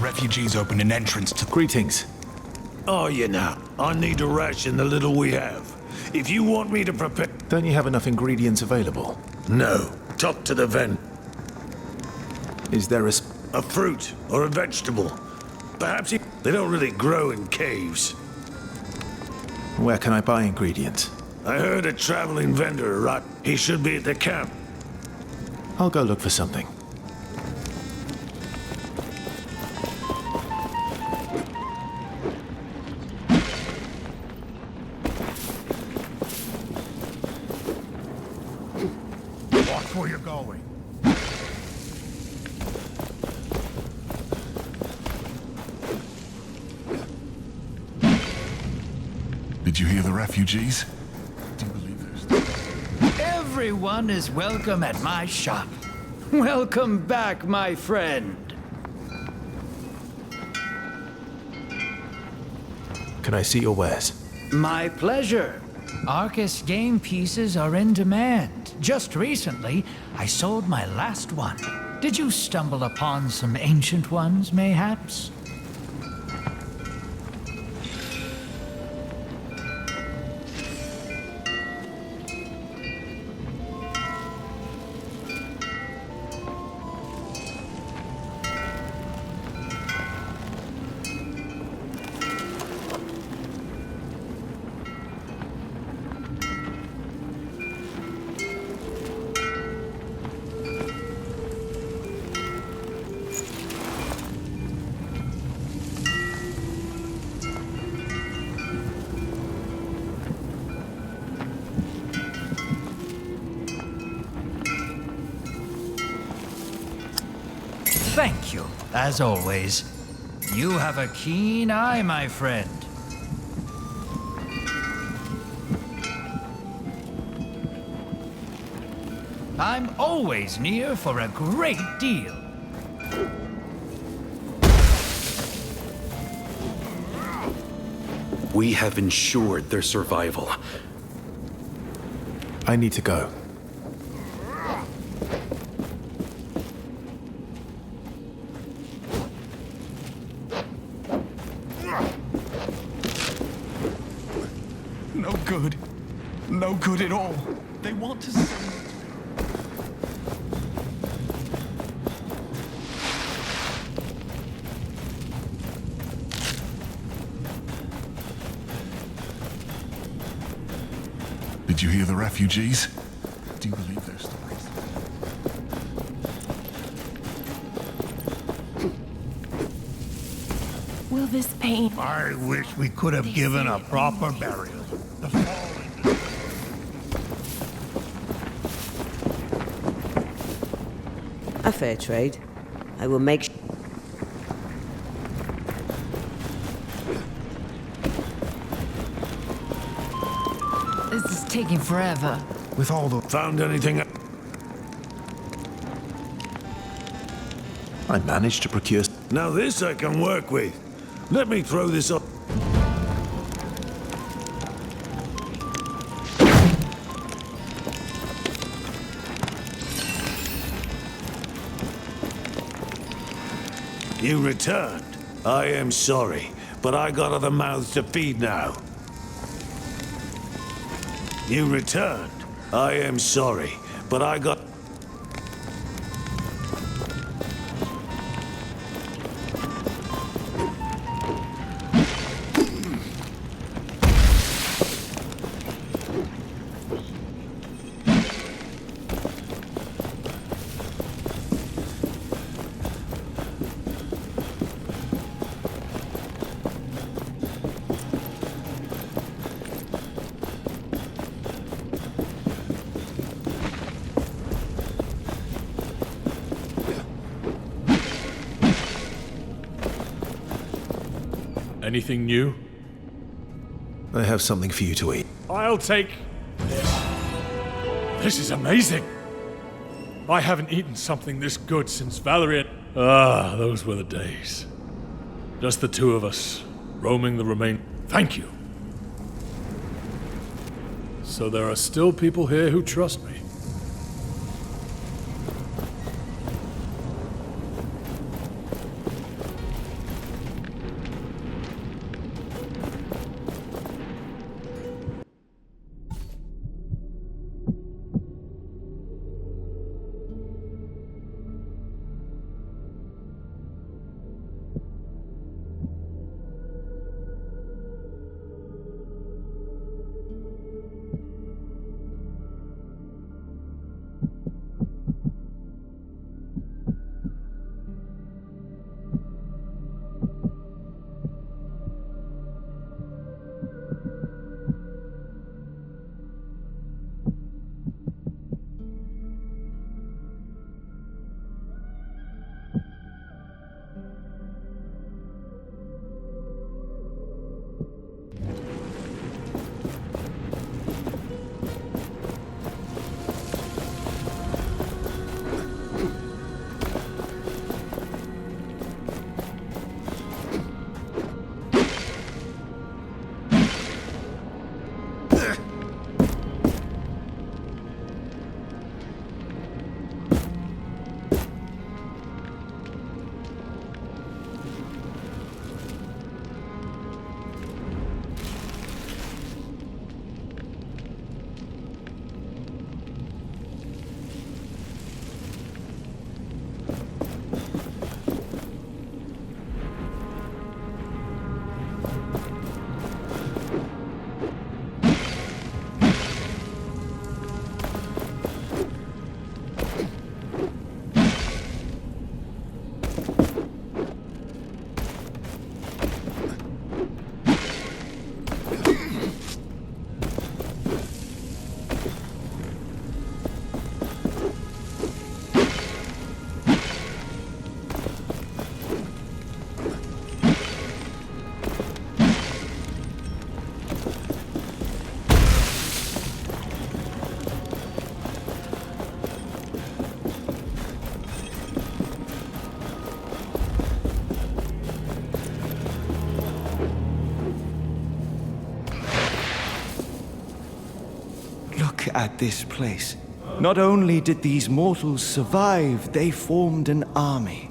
Refugees opened an entrance to... Greetings. Oh, you know, I need to ration the little we have. If you want me to prepare... Don't you have enough ingredients available? No. Talk to the vendor. Is there a fruit or a vegetable. Perhaps they don't really grow in caves. Where can I buy ingredients? I heard a traveling vendor arrived. He should be at the camp. I'll go look for something. Watch where you're going. Did you hear the refugees? Do you believe there's... Everyone is welcome at my shop. Welcome back, my friend. Can I see your wares? My pleasure. Arcus game pieces are in demand. Just recently, I sold my last one. Did you stumble upon some ancient ones, mayhaps? Thank you, as always. You have a keen eye, my friend. I'm always near for a great deal. We have ensured their survival. I need to go. No good. No good at all. They want to send me to... Did you hear the refugees? Do you believe their stories? Will this pain... I wish we could have given a proper burial. The fallen... A fair trade. I will make... This is taking forever. With all the... Found anything? I managed to procure... Now this I can work with. Let me throw this up. You returned. I am sorry, but I got other mouths to feed now. You returned. I am sorry, but I got... Anything new? I have something for you to eat. I'll take this. This is amazing. I haven't eaten something this good since Valerie. Ah, those were the days. Just the two of us, roaming the remain. Thank you. So there are still people here who trust me. At this place. Not only did these mortals survive, they formed an army.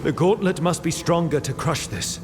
The gauntlet must be stronger to crush this.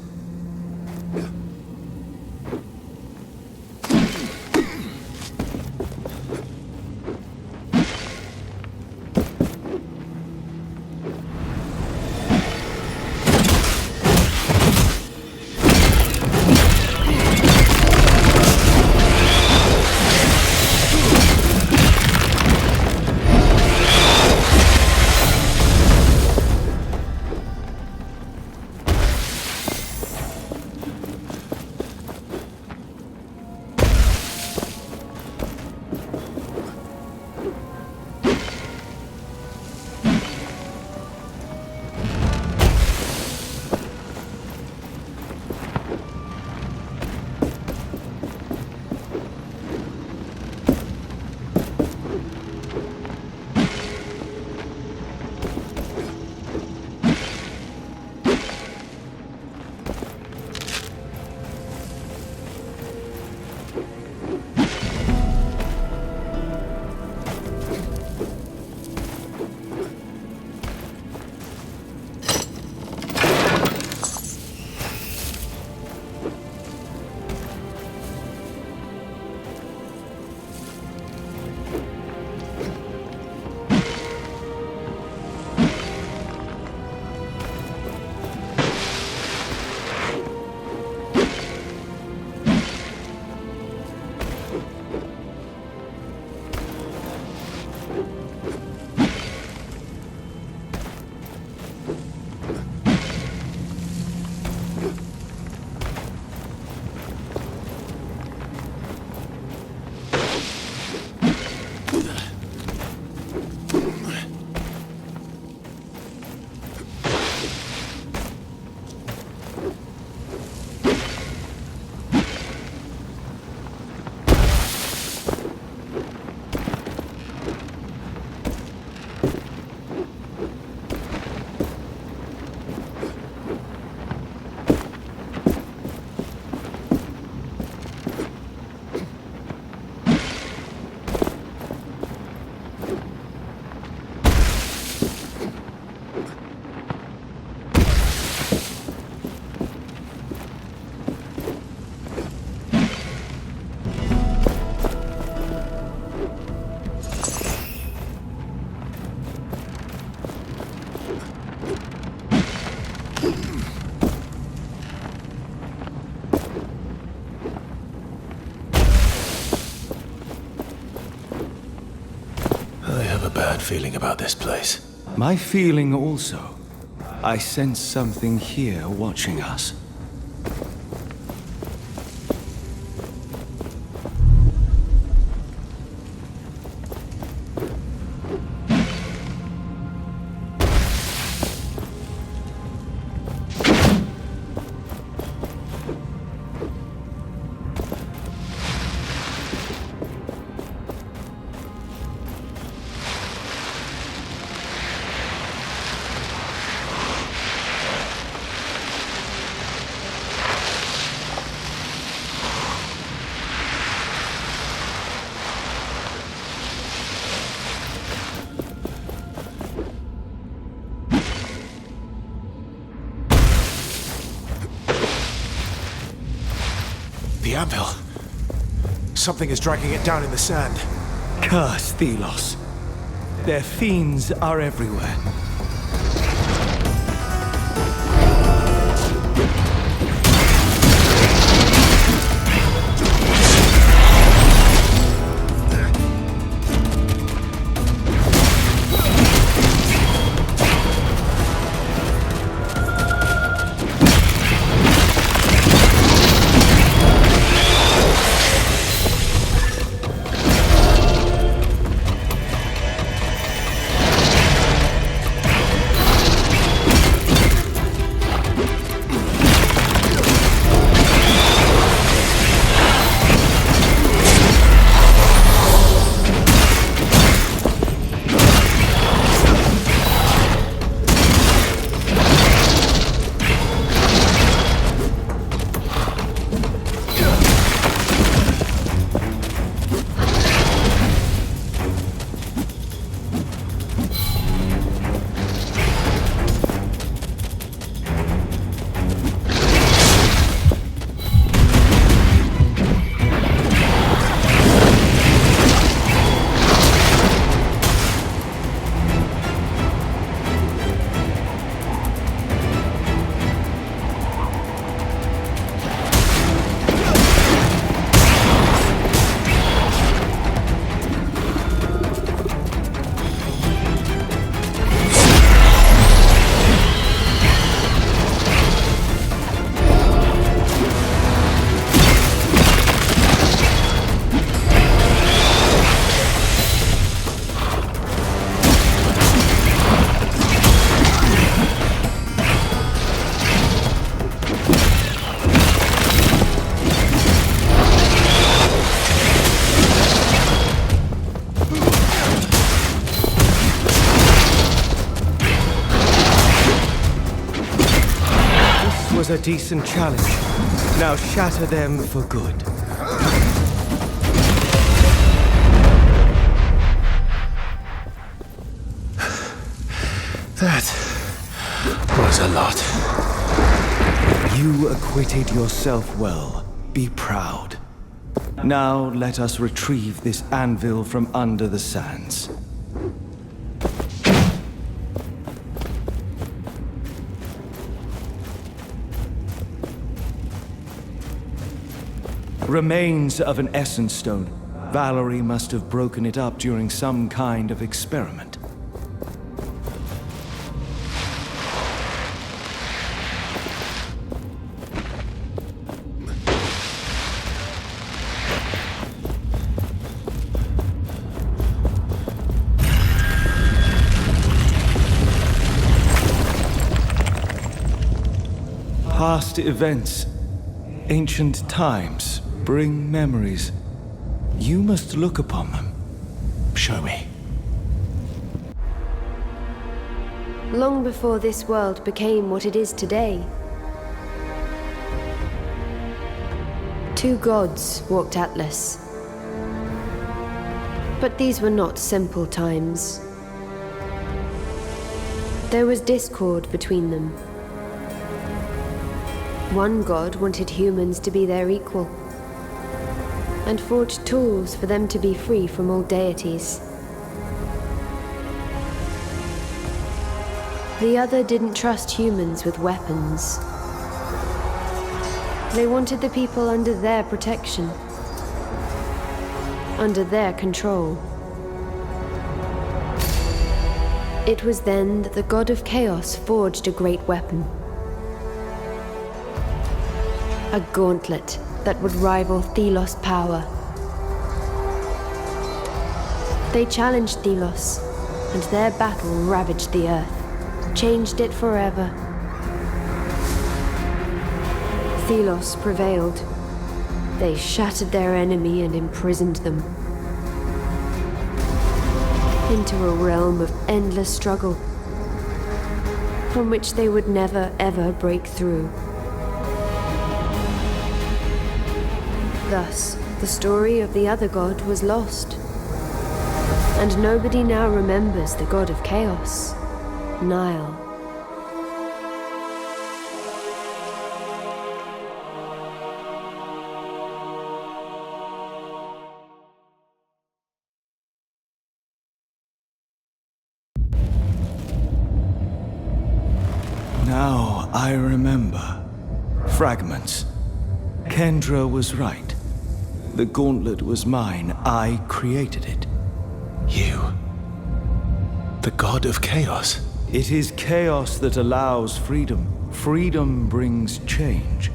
Feeling about this place. My feeling also. I sense something here watching us. The anvil. Something is dragging it down in the sand. Curse Thelos. Their fiends are everywhere. was a decent challenge. Now shatter them for good. That was a lot. You acquitted yourself well. Be proud. Now let us retrieve this anvil from under the sands. Remains of an essence stone. Valerie must have broken it up during some kind of experiment. Past events, ancient times, bring memories. You must look upon them. Show me. Long before this world became what it is today, two gods walked Atlas. But these were not simple times. There was discord between them. One god wanted humans to be their equal, and forged tools for them to be free from all deities. The other didn't trust humans with weapons. They wanted the people under their protection, under their control. It was then that the god of chaos forged a great weapon. A gauntlet that would rival Thelos' power. They challenged Thelos, and their battle ravaged the earth, changed it forever. Thelos prevailed. They shattered their enemy and imprisoned them into a realm of endless struggle from which they would never ever break through. Thus, the story of the other god was lost. And nobody now remembers the god of chaos, Nile. Now I remember. Fragments. Kendra was right. The gauntlet was mine. I created it. You? The god of chaos? It is chaos that allows freedom. Freedom brings change.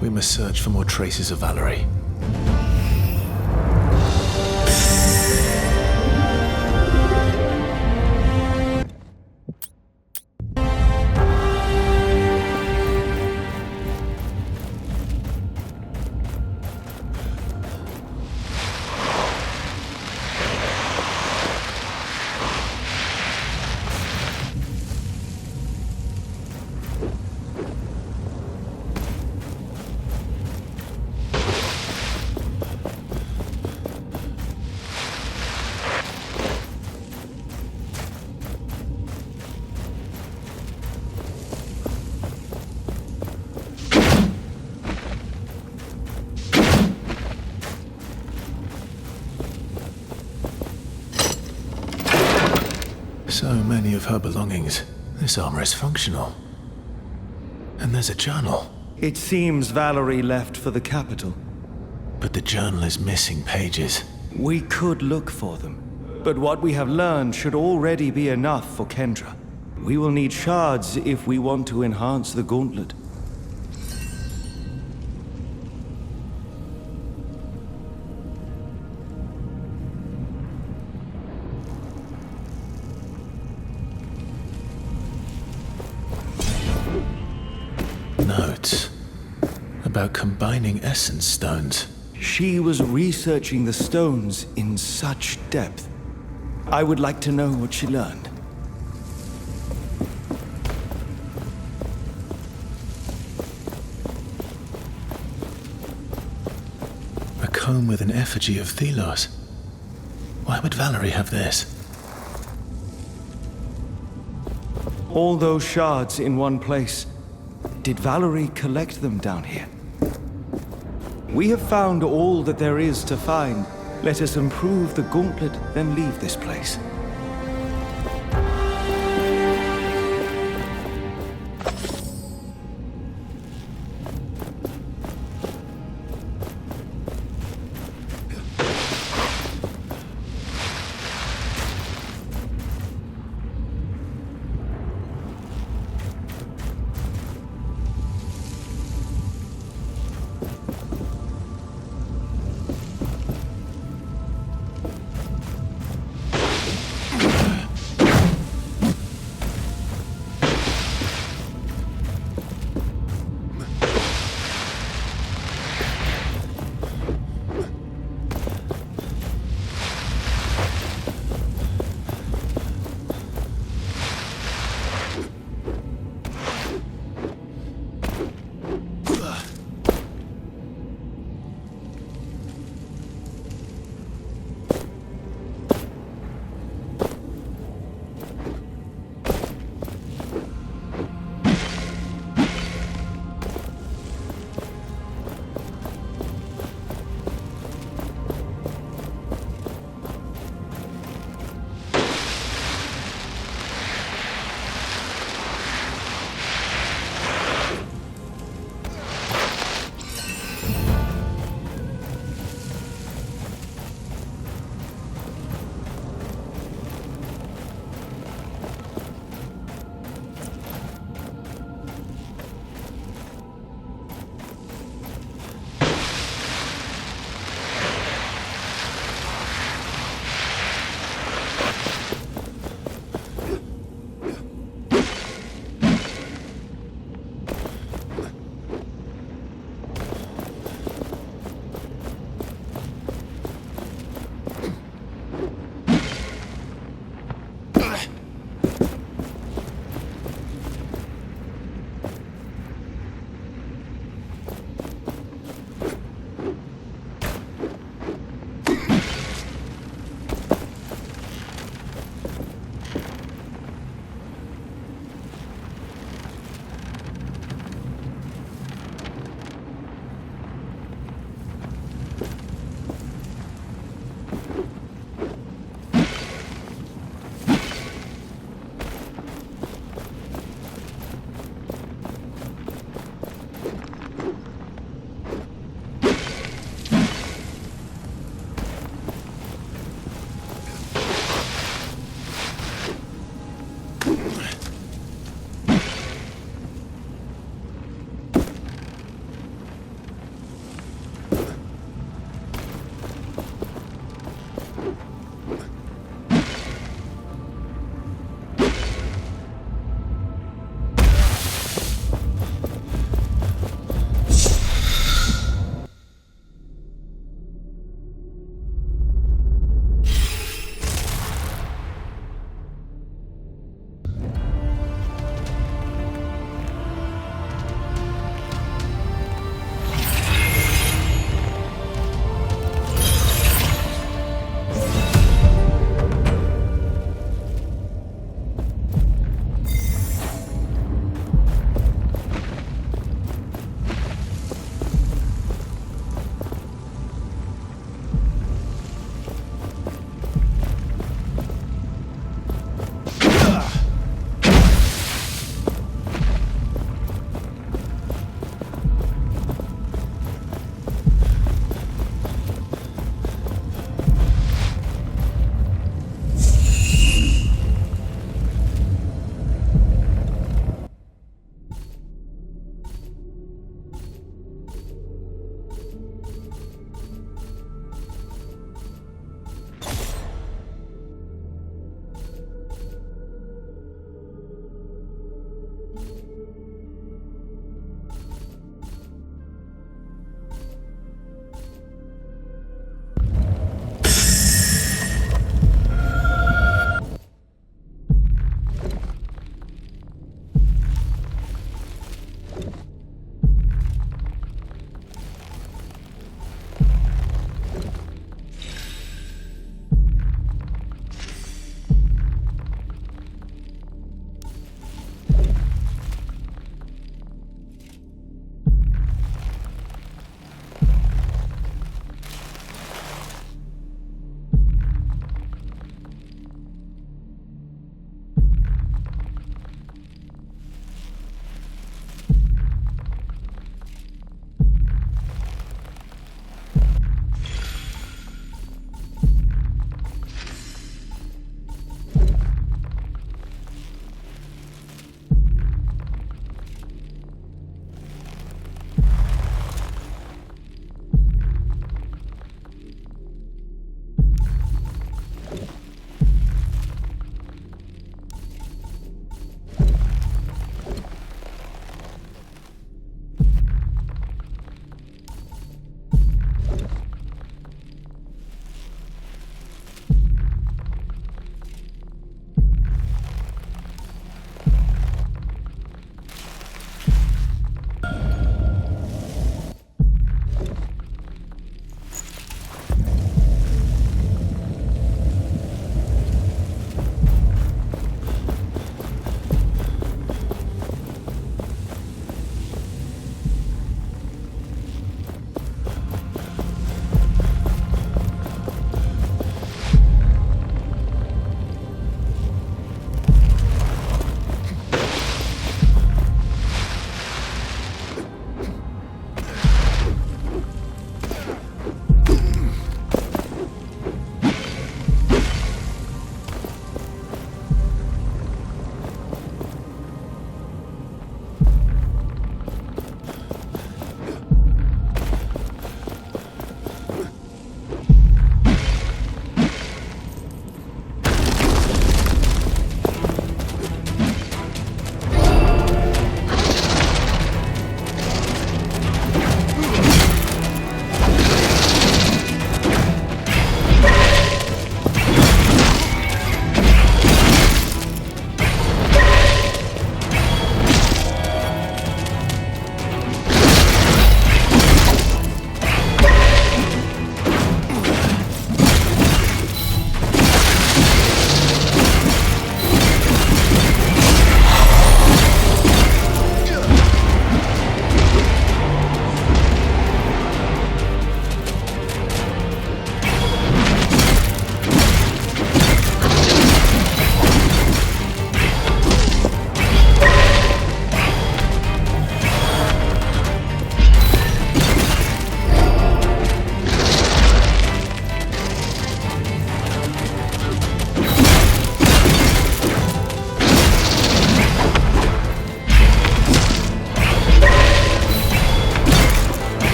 We must search for more traces of Valerie. So many of her belongings. This armor is functional. And there's a journal. It seems Valerie left for the capital. But the journal is missing pages. We could look for them. But what we have learned should already be enough for Kendra. We will need shards if we want to enhance the gauntlet. Notes about combining essence stones. She was researching the stones in such depth. I would like to know what she learned. A comb with an effigy of Thelos. Why would Valerie have this? All those shards in one place. Did Valerie collect them down here? We have found all that there is to find. Let us improve the gauntlet, then leave this place.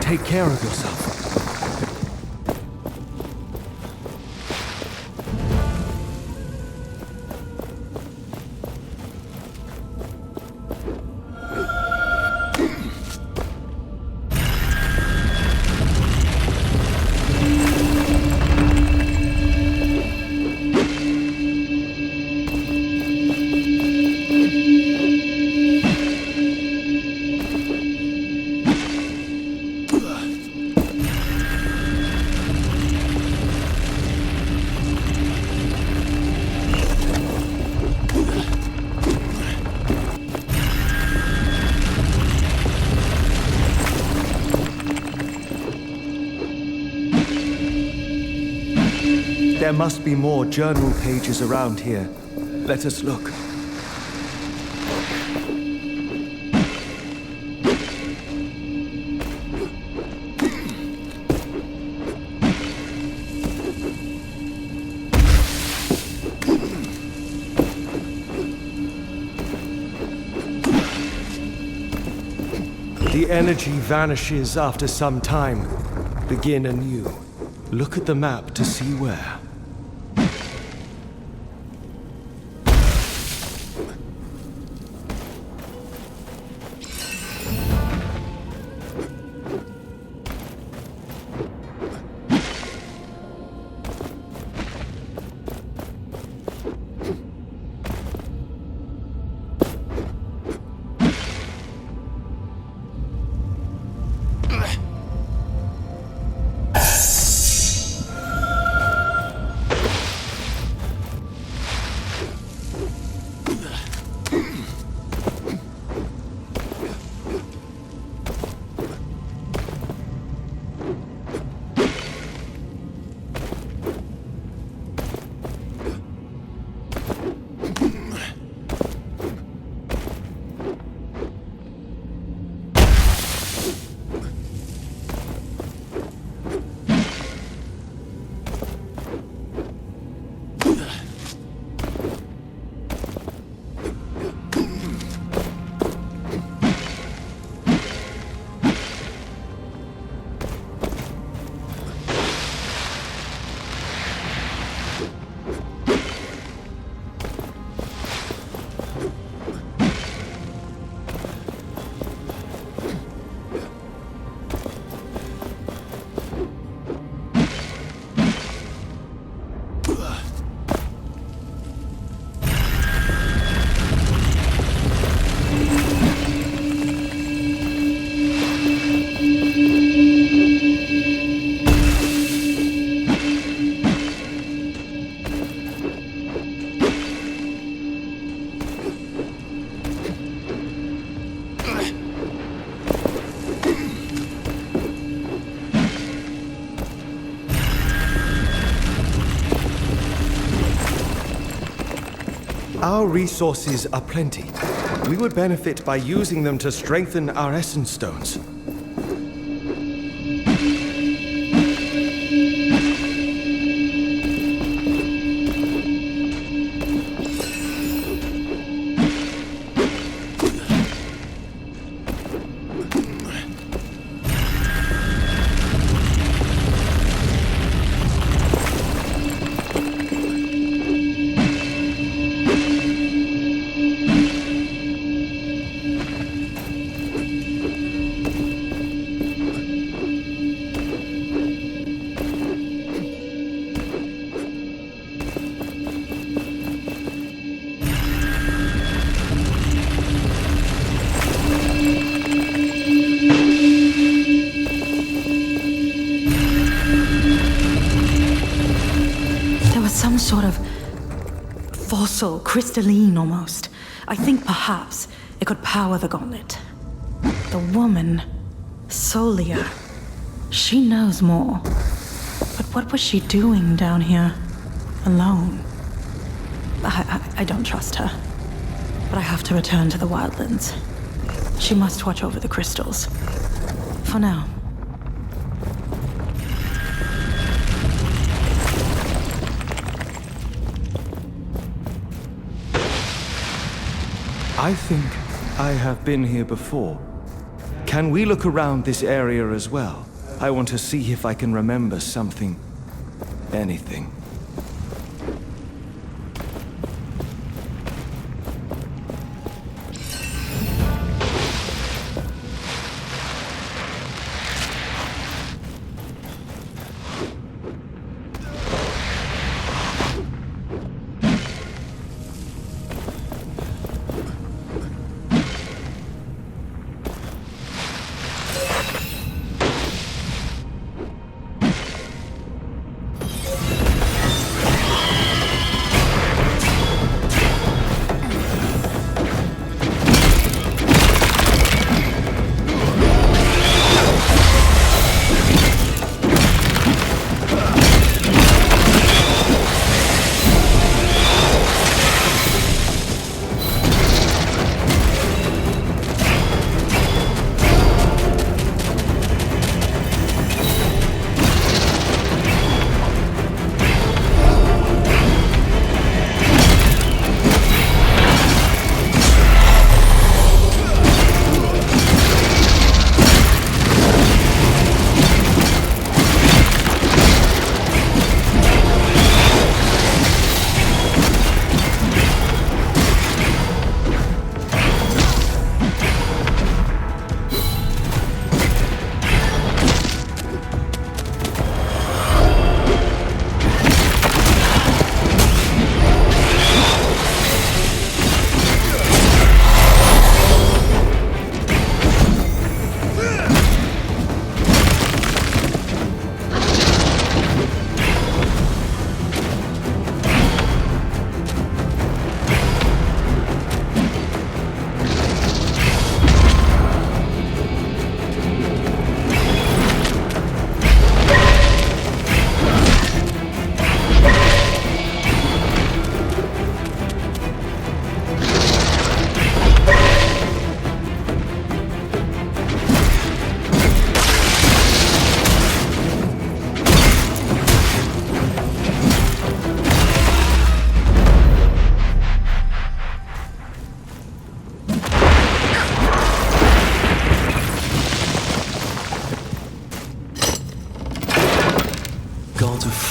take care of yourself. There must be more journal pages around here. Let us look. The energy vanishes after some time. Begin anew. Look at the map to see where. Our resources are plenty. We would benefit by using them to strengthen our essence stones. Some sort of fossil, crystalline almost. I think perhaps it could power the gauntlet. The woman, Solia, she knows more. But what was she doing down here, alone? I don't trust her. But I have to return to the wildlands. She must watch over the crystals. For now. I think I have been here before. Can we look around this area as well? I want to see if I can remember something. Anything.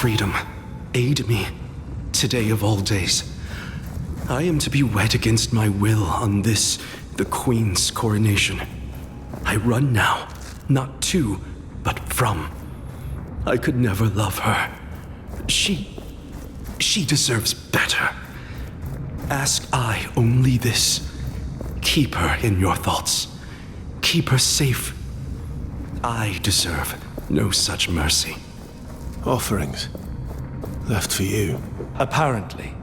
Freedom, aid me, today of all days. I am to be wed against my will on this, the Queen's coronation. I run now, not to, but from. I could never love her. She deserves better. Ask I only this. Keep her in your thoughts. Keep her safe. I deserve no such mercy. Offerings. Left for you. Apparently.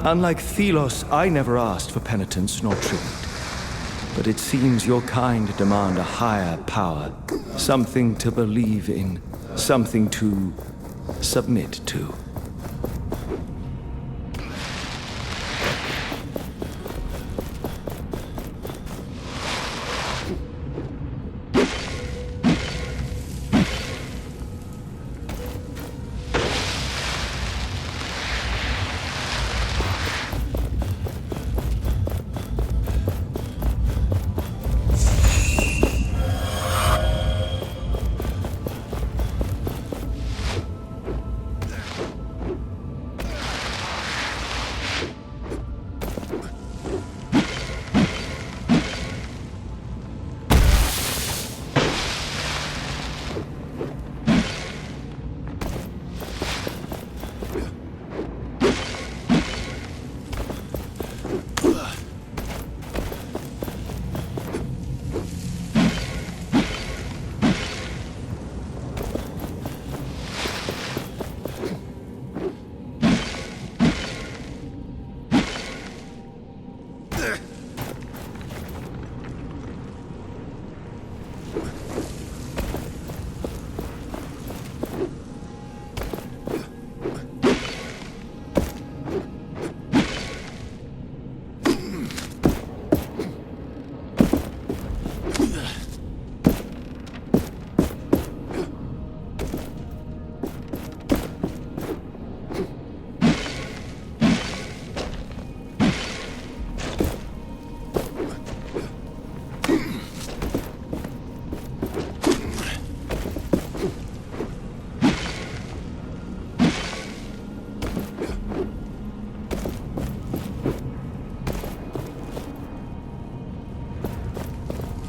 Unlike Thelos, I never asked for penitence nor tribute. But it seems your kind demand a higher power. Something to believe in. Something to submit to.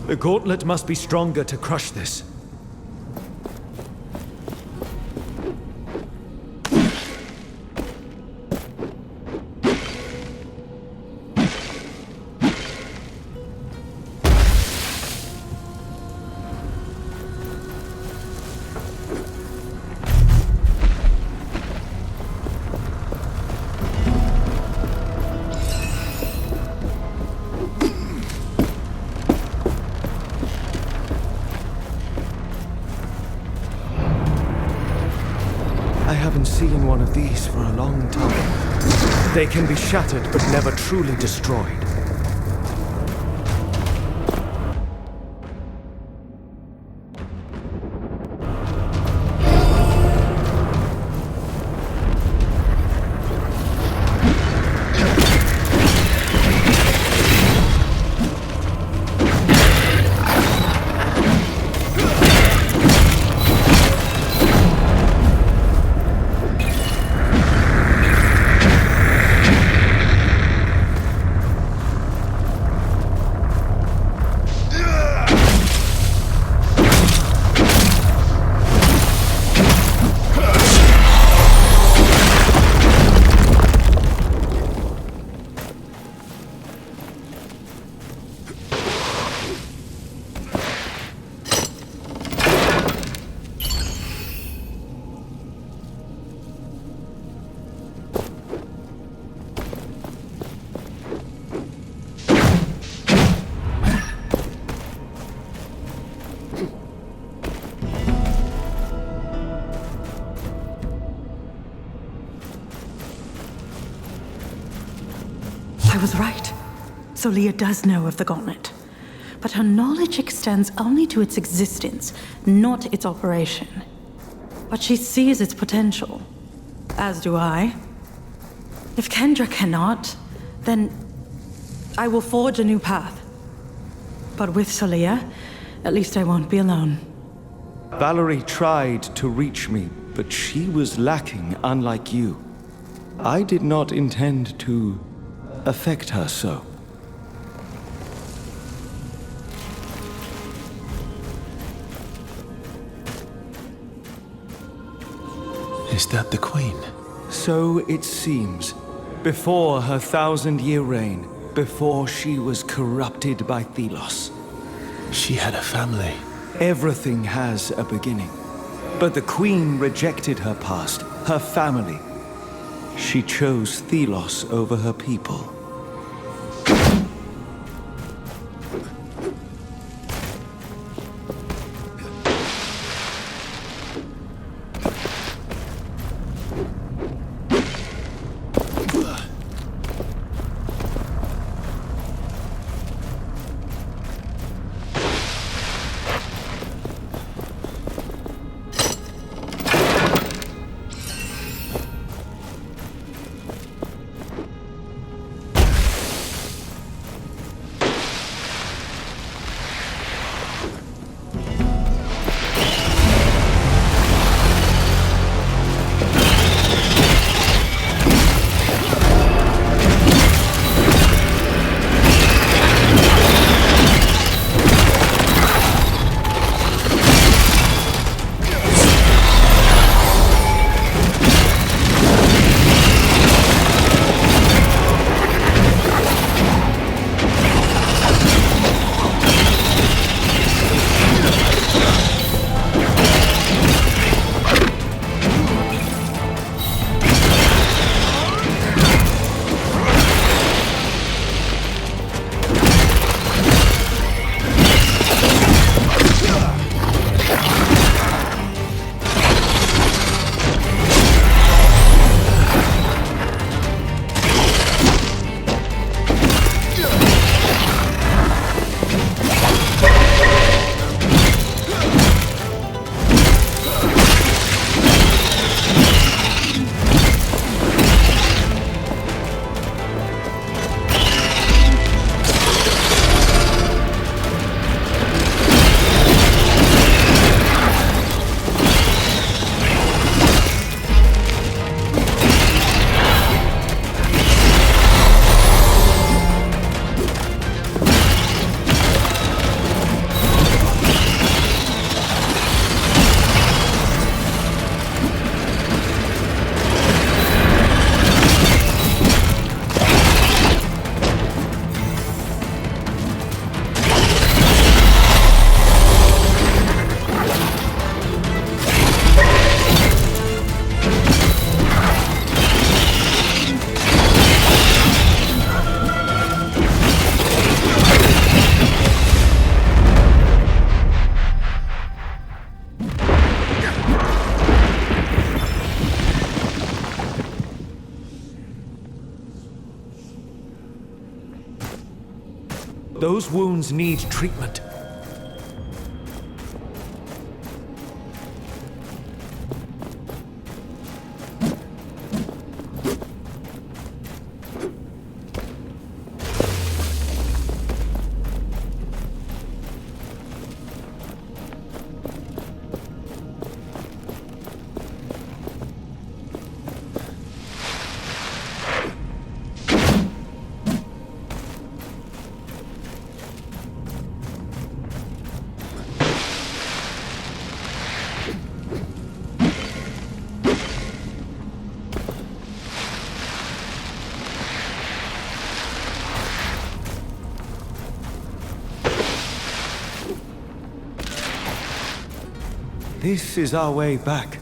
The gauntlet must be stronger to crush this. I haven't seen one of these for a long time. They can be shattered but never truly destroyed. I was right. Solia does know of the gauntlet. But her knowledge extends only to its existence, not its operation. But she sees its potential. As do I. If Kendra cannot, then I will forge a new path. But with Solia, at least I won't be alone. Valerie tried to reach me, but she was lacking, unlike you. I did not intend to affect her so. Is that the Queen? So it seems. Before her 1,000-year reign, before she was corrupted by Thelos. She had a family. Everything has a beginning. But the Queen rejected her past, her family. She chose Thelos over her people. Those wounds need treatment. This is our way back.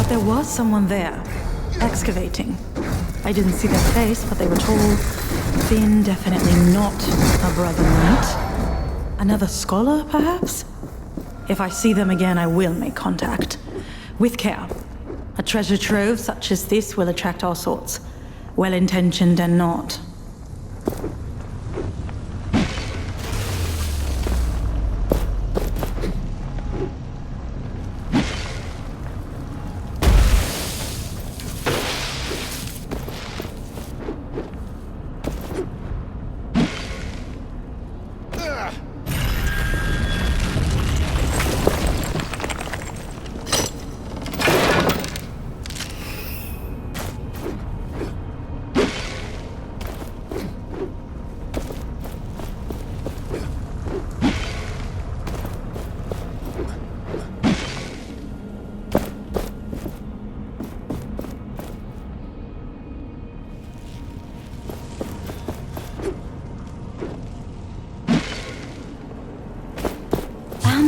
There was someone there, excavating. I didn't see their face, but they were tall, thin, definitely not a brother knight. Another scholar, perhaps? If I see them again, I will make contact. With care. A treasure trove such as this will attract all sorts, well-intentioned and not.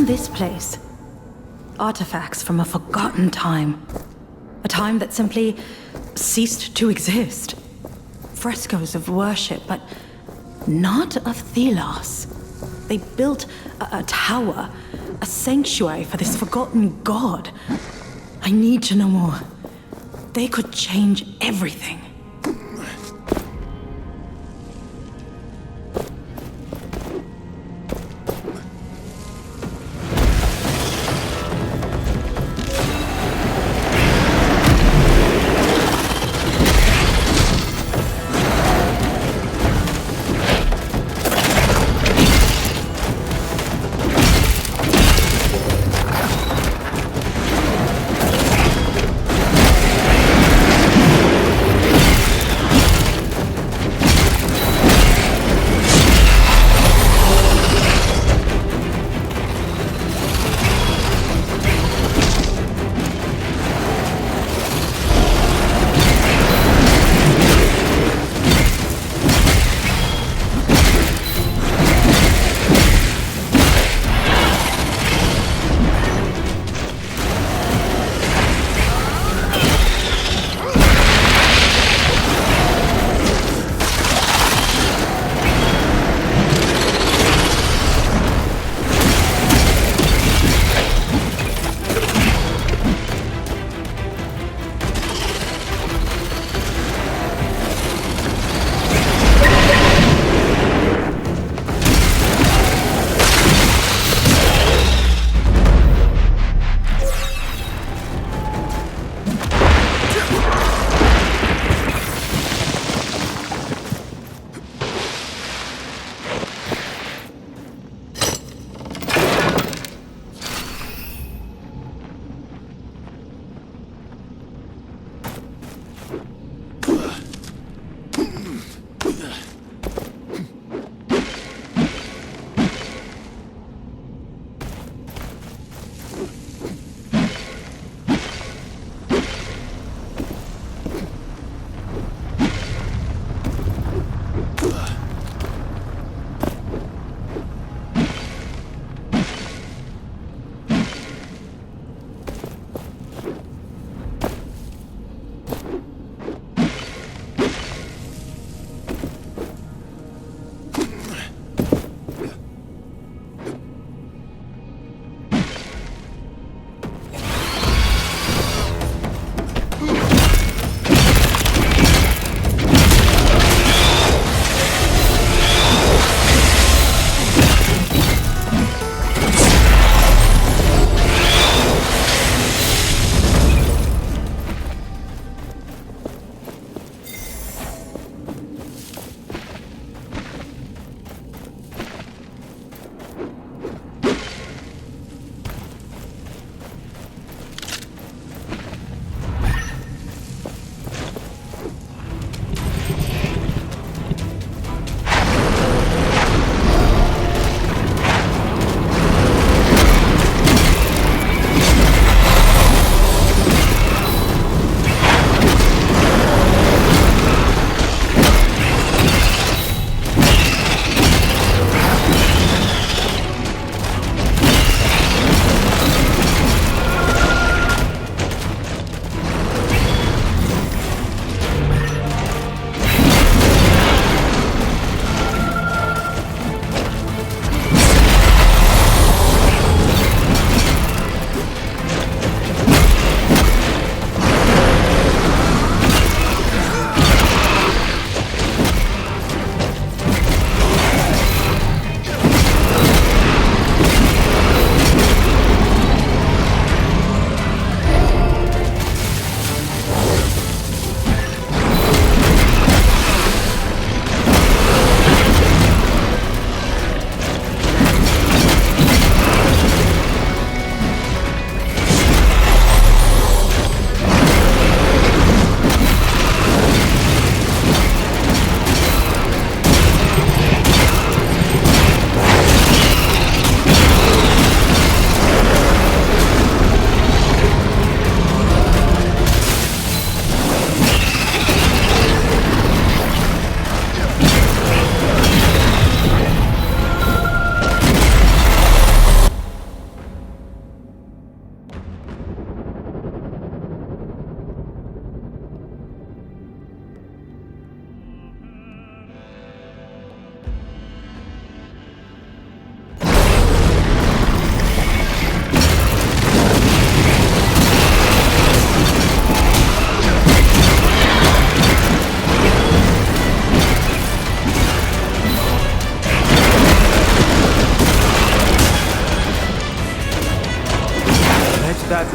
This place. Artifacts from a forgotten time. A time that simply ceased to exist. Frescoes of worship, but not of Thelos. They built a tower, a sanctuary for this forgotten god. I need to know more. They could change everything.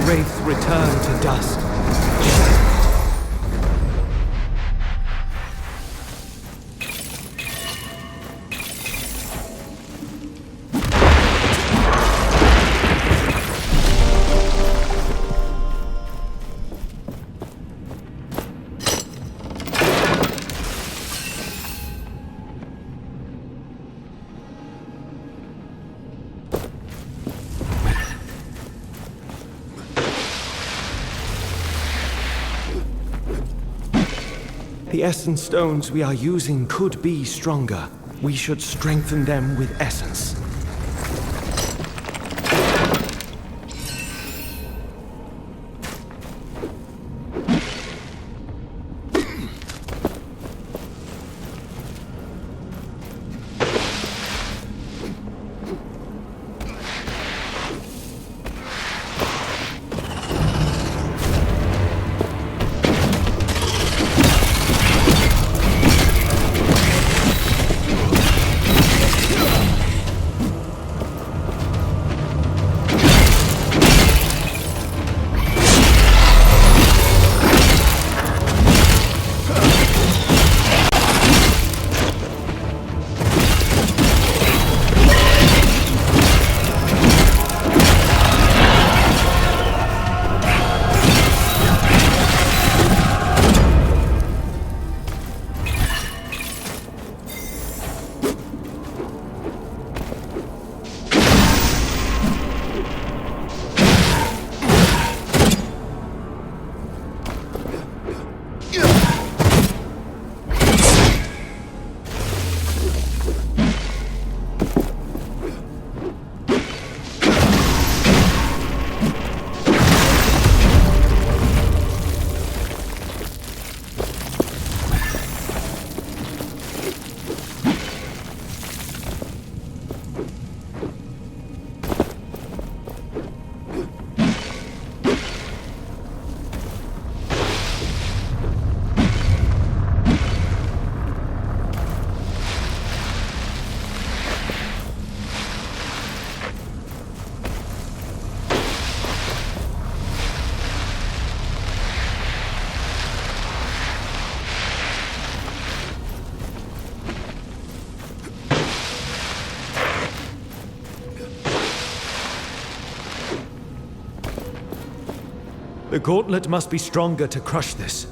wraith return to dust. The essence stones we are using could be stronger. We should strengthen them with essence. The gauntlet must be stronger to crush this.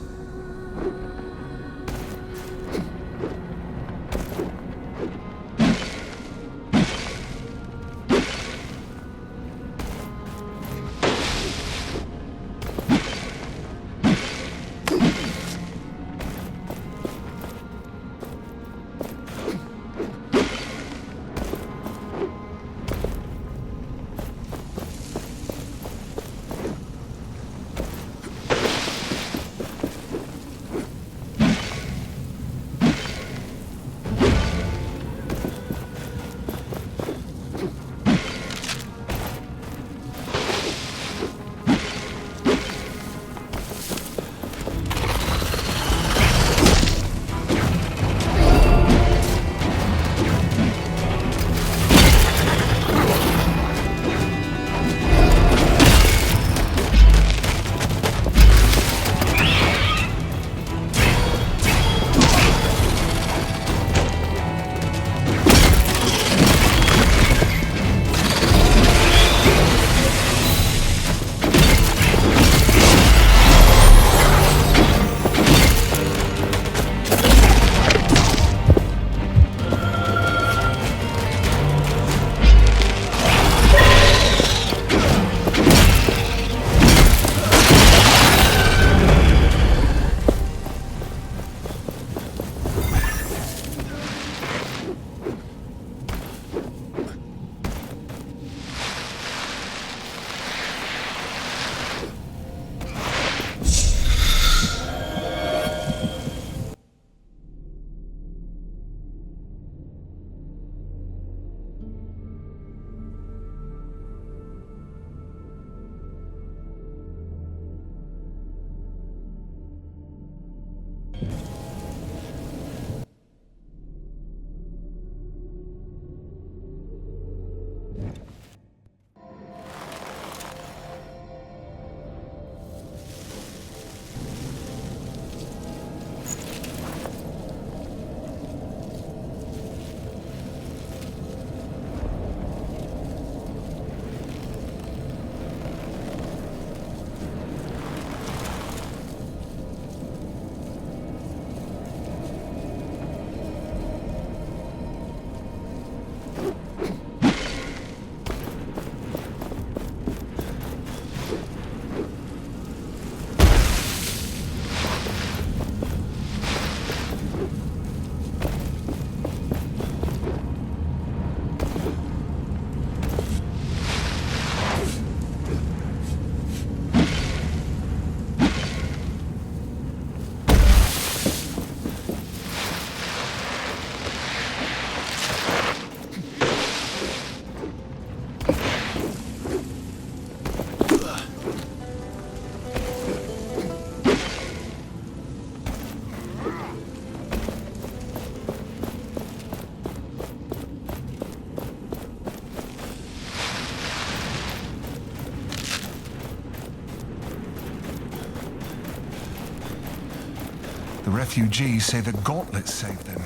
refugees say the gauntlet saved them.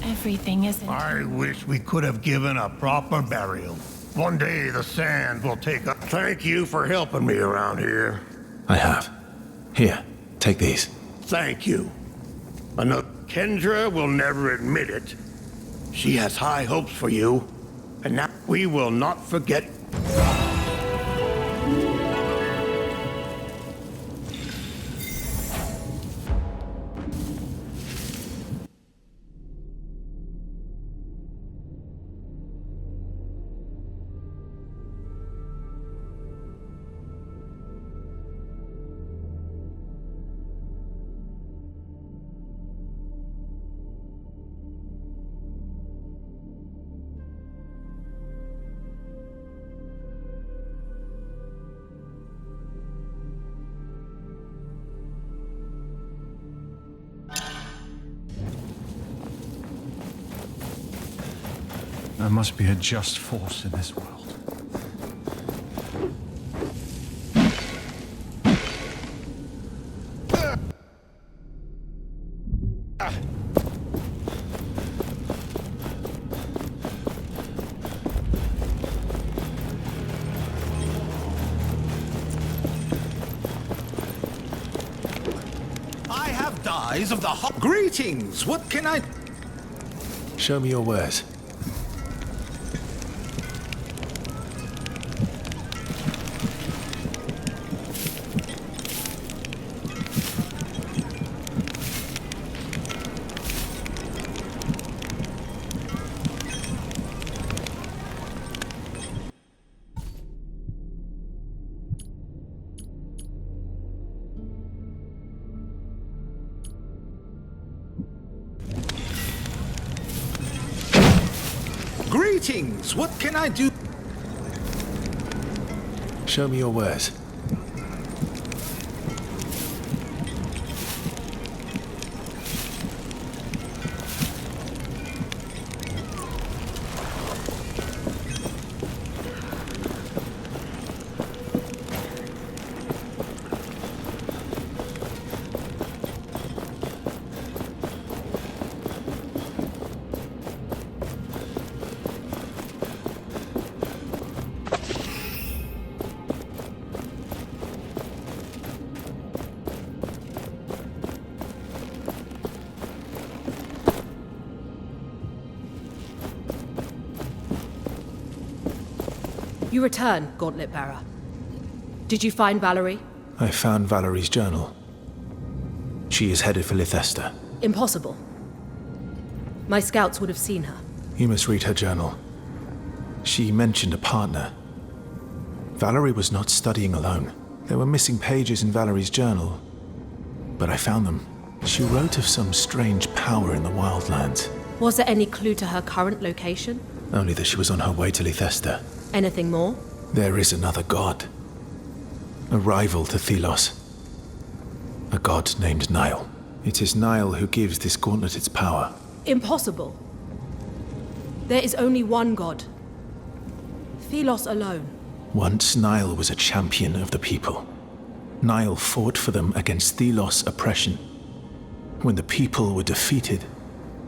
Everything isn't. I wish we could have given a proper burial. One day the sand will take up. Thank you for helping me around here. I have. Here, take these. Thank you. Another Kendra will never admit it. She has high hopes for you, and now we will not forget. There must be a just force in this world. I have dyes of the hot. Greetings! What can I. Show me your wares. Greetings! What can I do? Show me your wares. You return, Gauntlet Bearer. Did you find Valerie? I found Valerie's journal. She is headed for Lythester. Impossible. My scouts would have seen her. You must read her journal. She mentioned a partner. Valerie was not studying alone. There were missing pages in Valerie's journal, but I found them. She wrote of some strange power in the wildlands. Was there any clue to her current location? Only that she was on her way to Lythester. Anything more? There is another god. A rival to Thelos. A god named Nile. It is Nile who gives this gauntlet its power. Impossible. There is only one god. Thelos alone. Once Nile was a champion of the people. Nile fought for them against Thelos' oppression. When the people were defeated,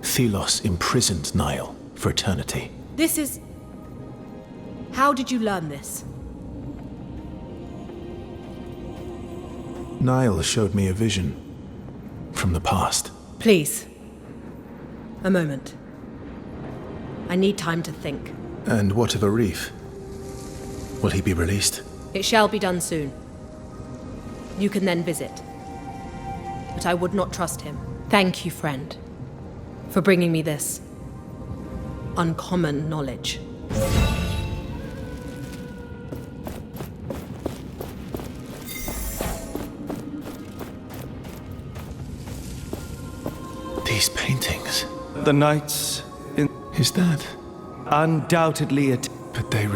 Thelos imprisoned Nile for eternity. This is... How did you learn this? Nile showed me a vision from the past. Please. A moment. I need time to think. And what of Arif? Will he be released? It shall be done soon. You can then visit. But I would not trust him. Thank you, friend, for bringing me this uncommon knowledge. These paintings. The knights in... Is that? Undoubtedly it... But they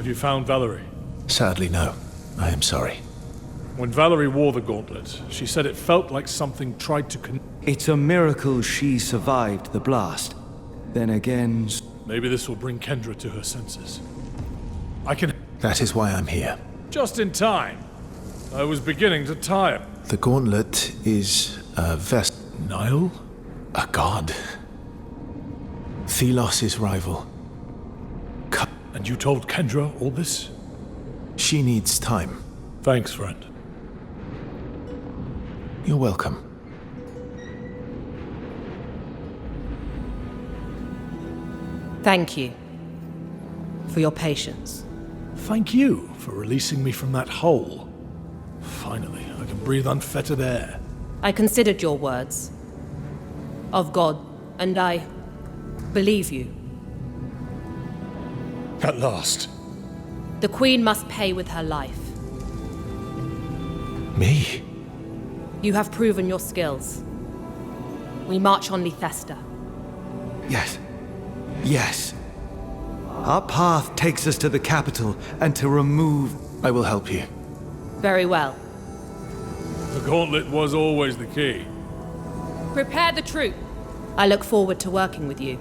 Have you found Valerie? Sadly, no. I am sorry. When Valerie wore the gauntlet, she said it felt like something tried to It's a miracle she survived the blast. Then again... Maybe this will bring Kendra to her senses. I can... That is why I'm here. Just in time. I was beginning to tire. The gauntlet is a Nile? A god. Thelos' rival. And you told Kendra all this? She needs time. Thanks, friend. You're welcome. Thank you for your patience. Thank you for releasing me from that hole. Finally, I can breathe unfettered air. I considered your words of God, and I believe you. At last. The Queen must pay with her life. Me? You have proven your skills. We march on Lethesta. Yes. Yes. Our path takes us to the capital, and to remove... I will help you. Very well. The gauntlet was always the key. Prepare the troop. I look forward to working with you.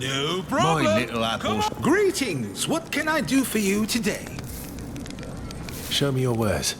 No problem. My little apple. Greetings. What can I do for you today? Show me your wares.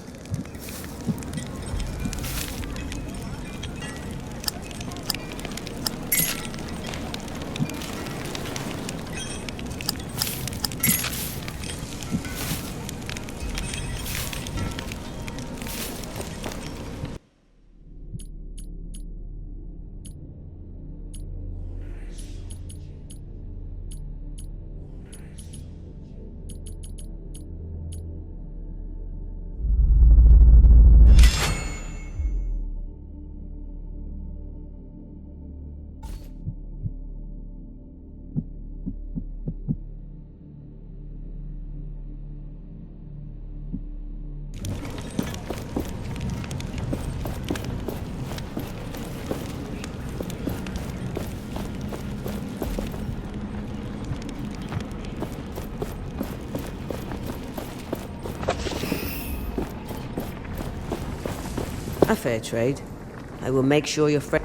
A fair trade. I will make sure your friend...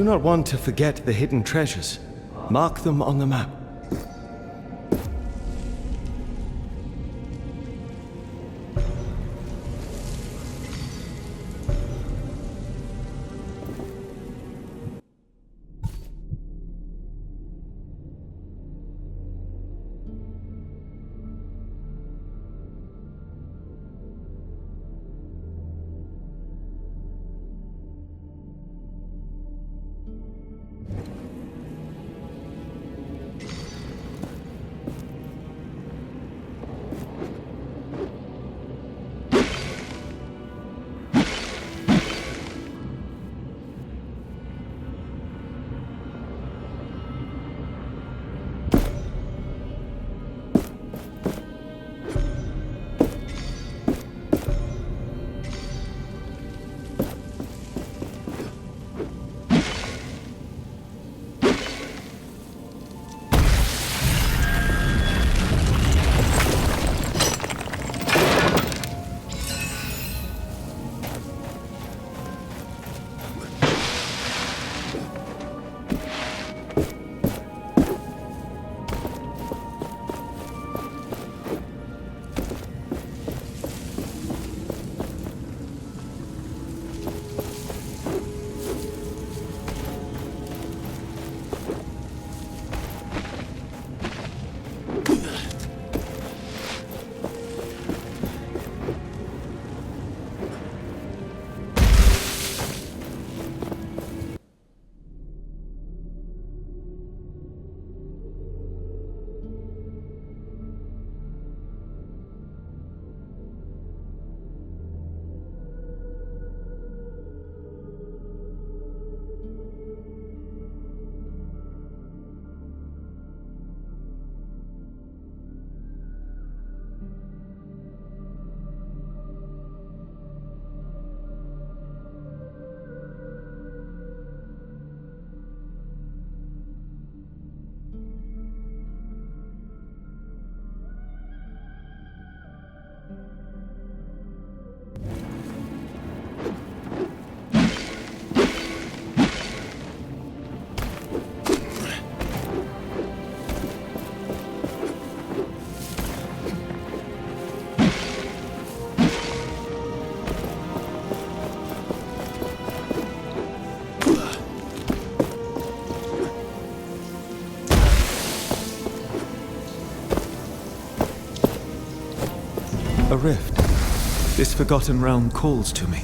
not want to forget the hidden treasures. Mark them on the map. A rift. This forgotten realm calls to me.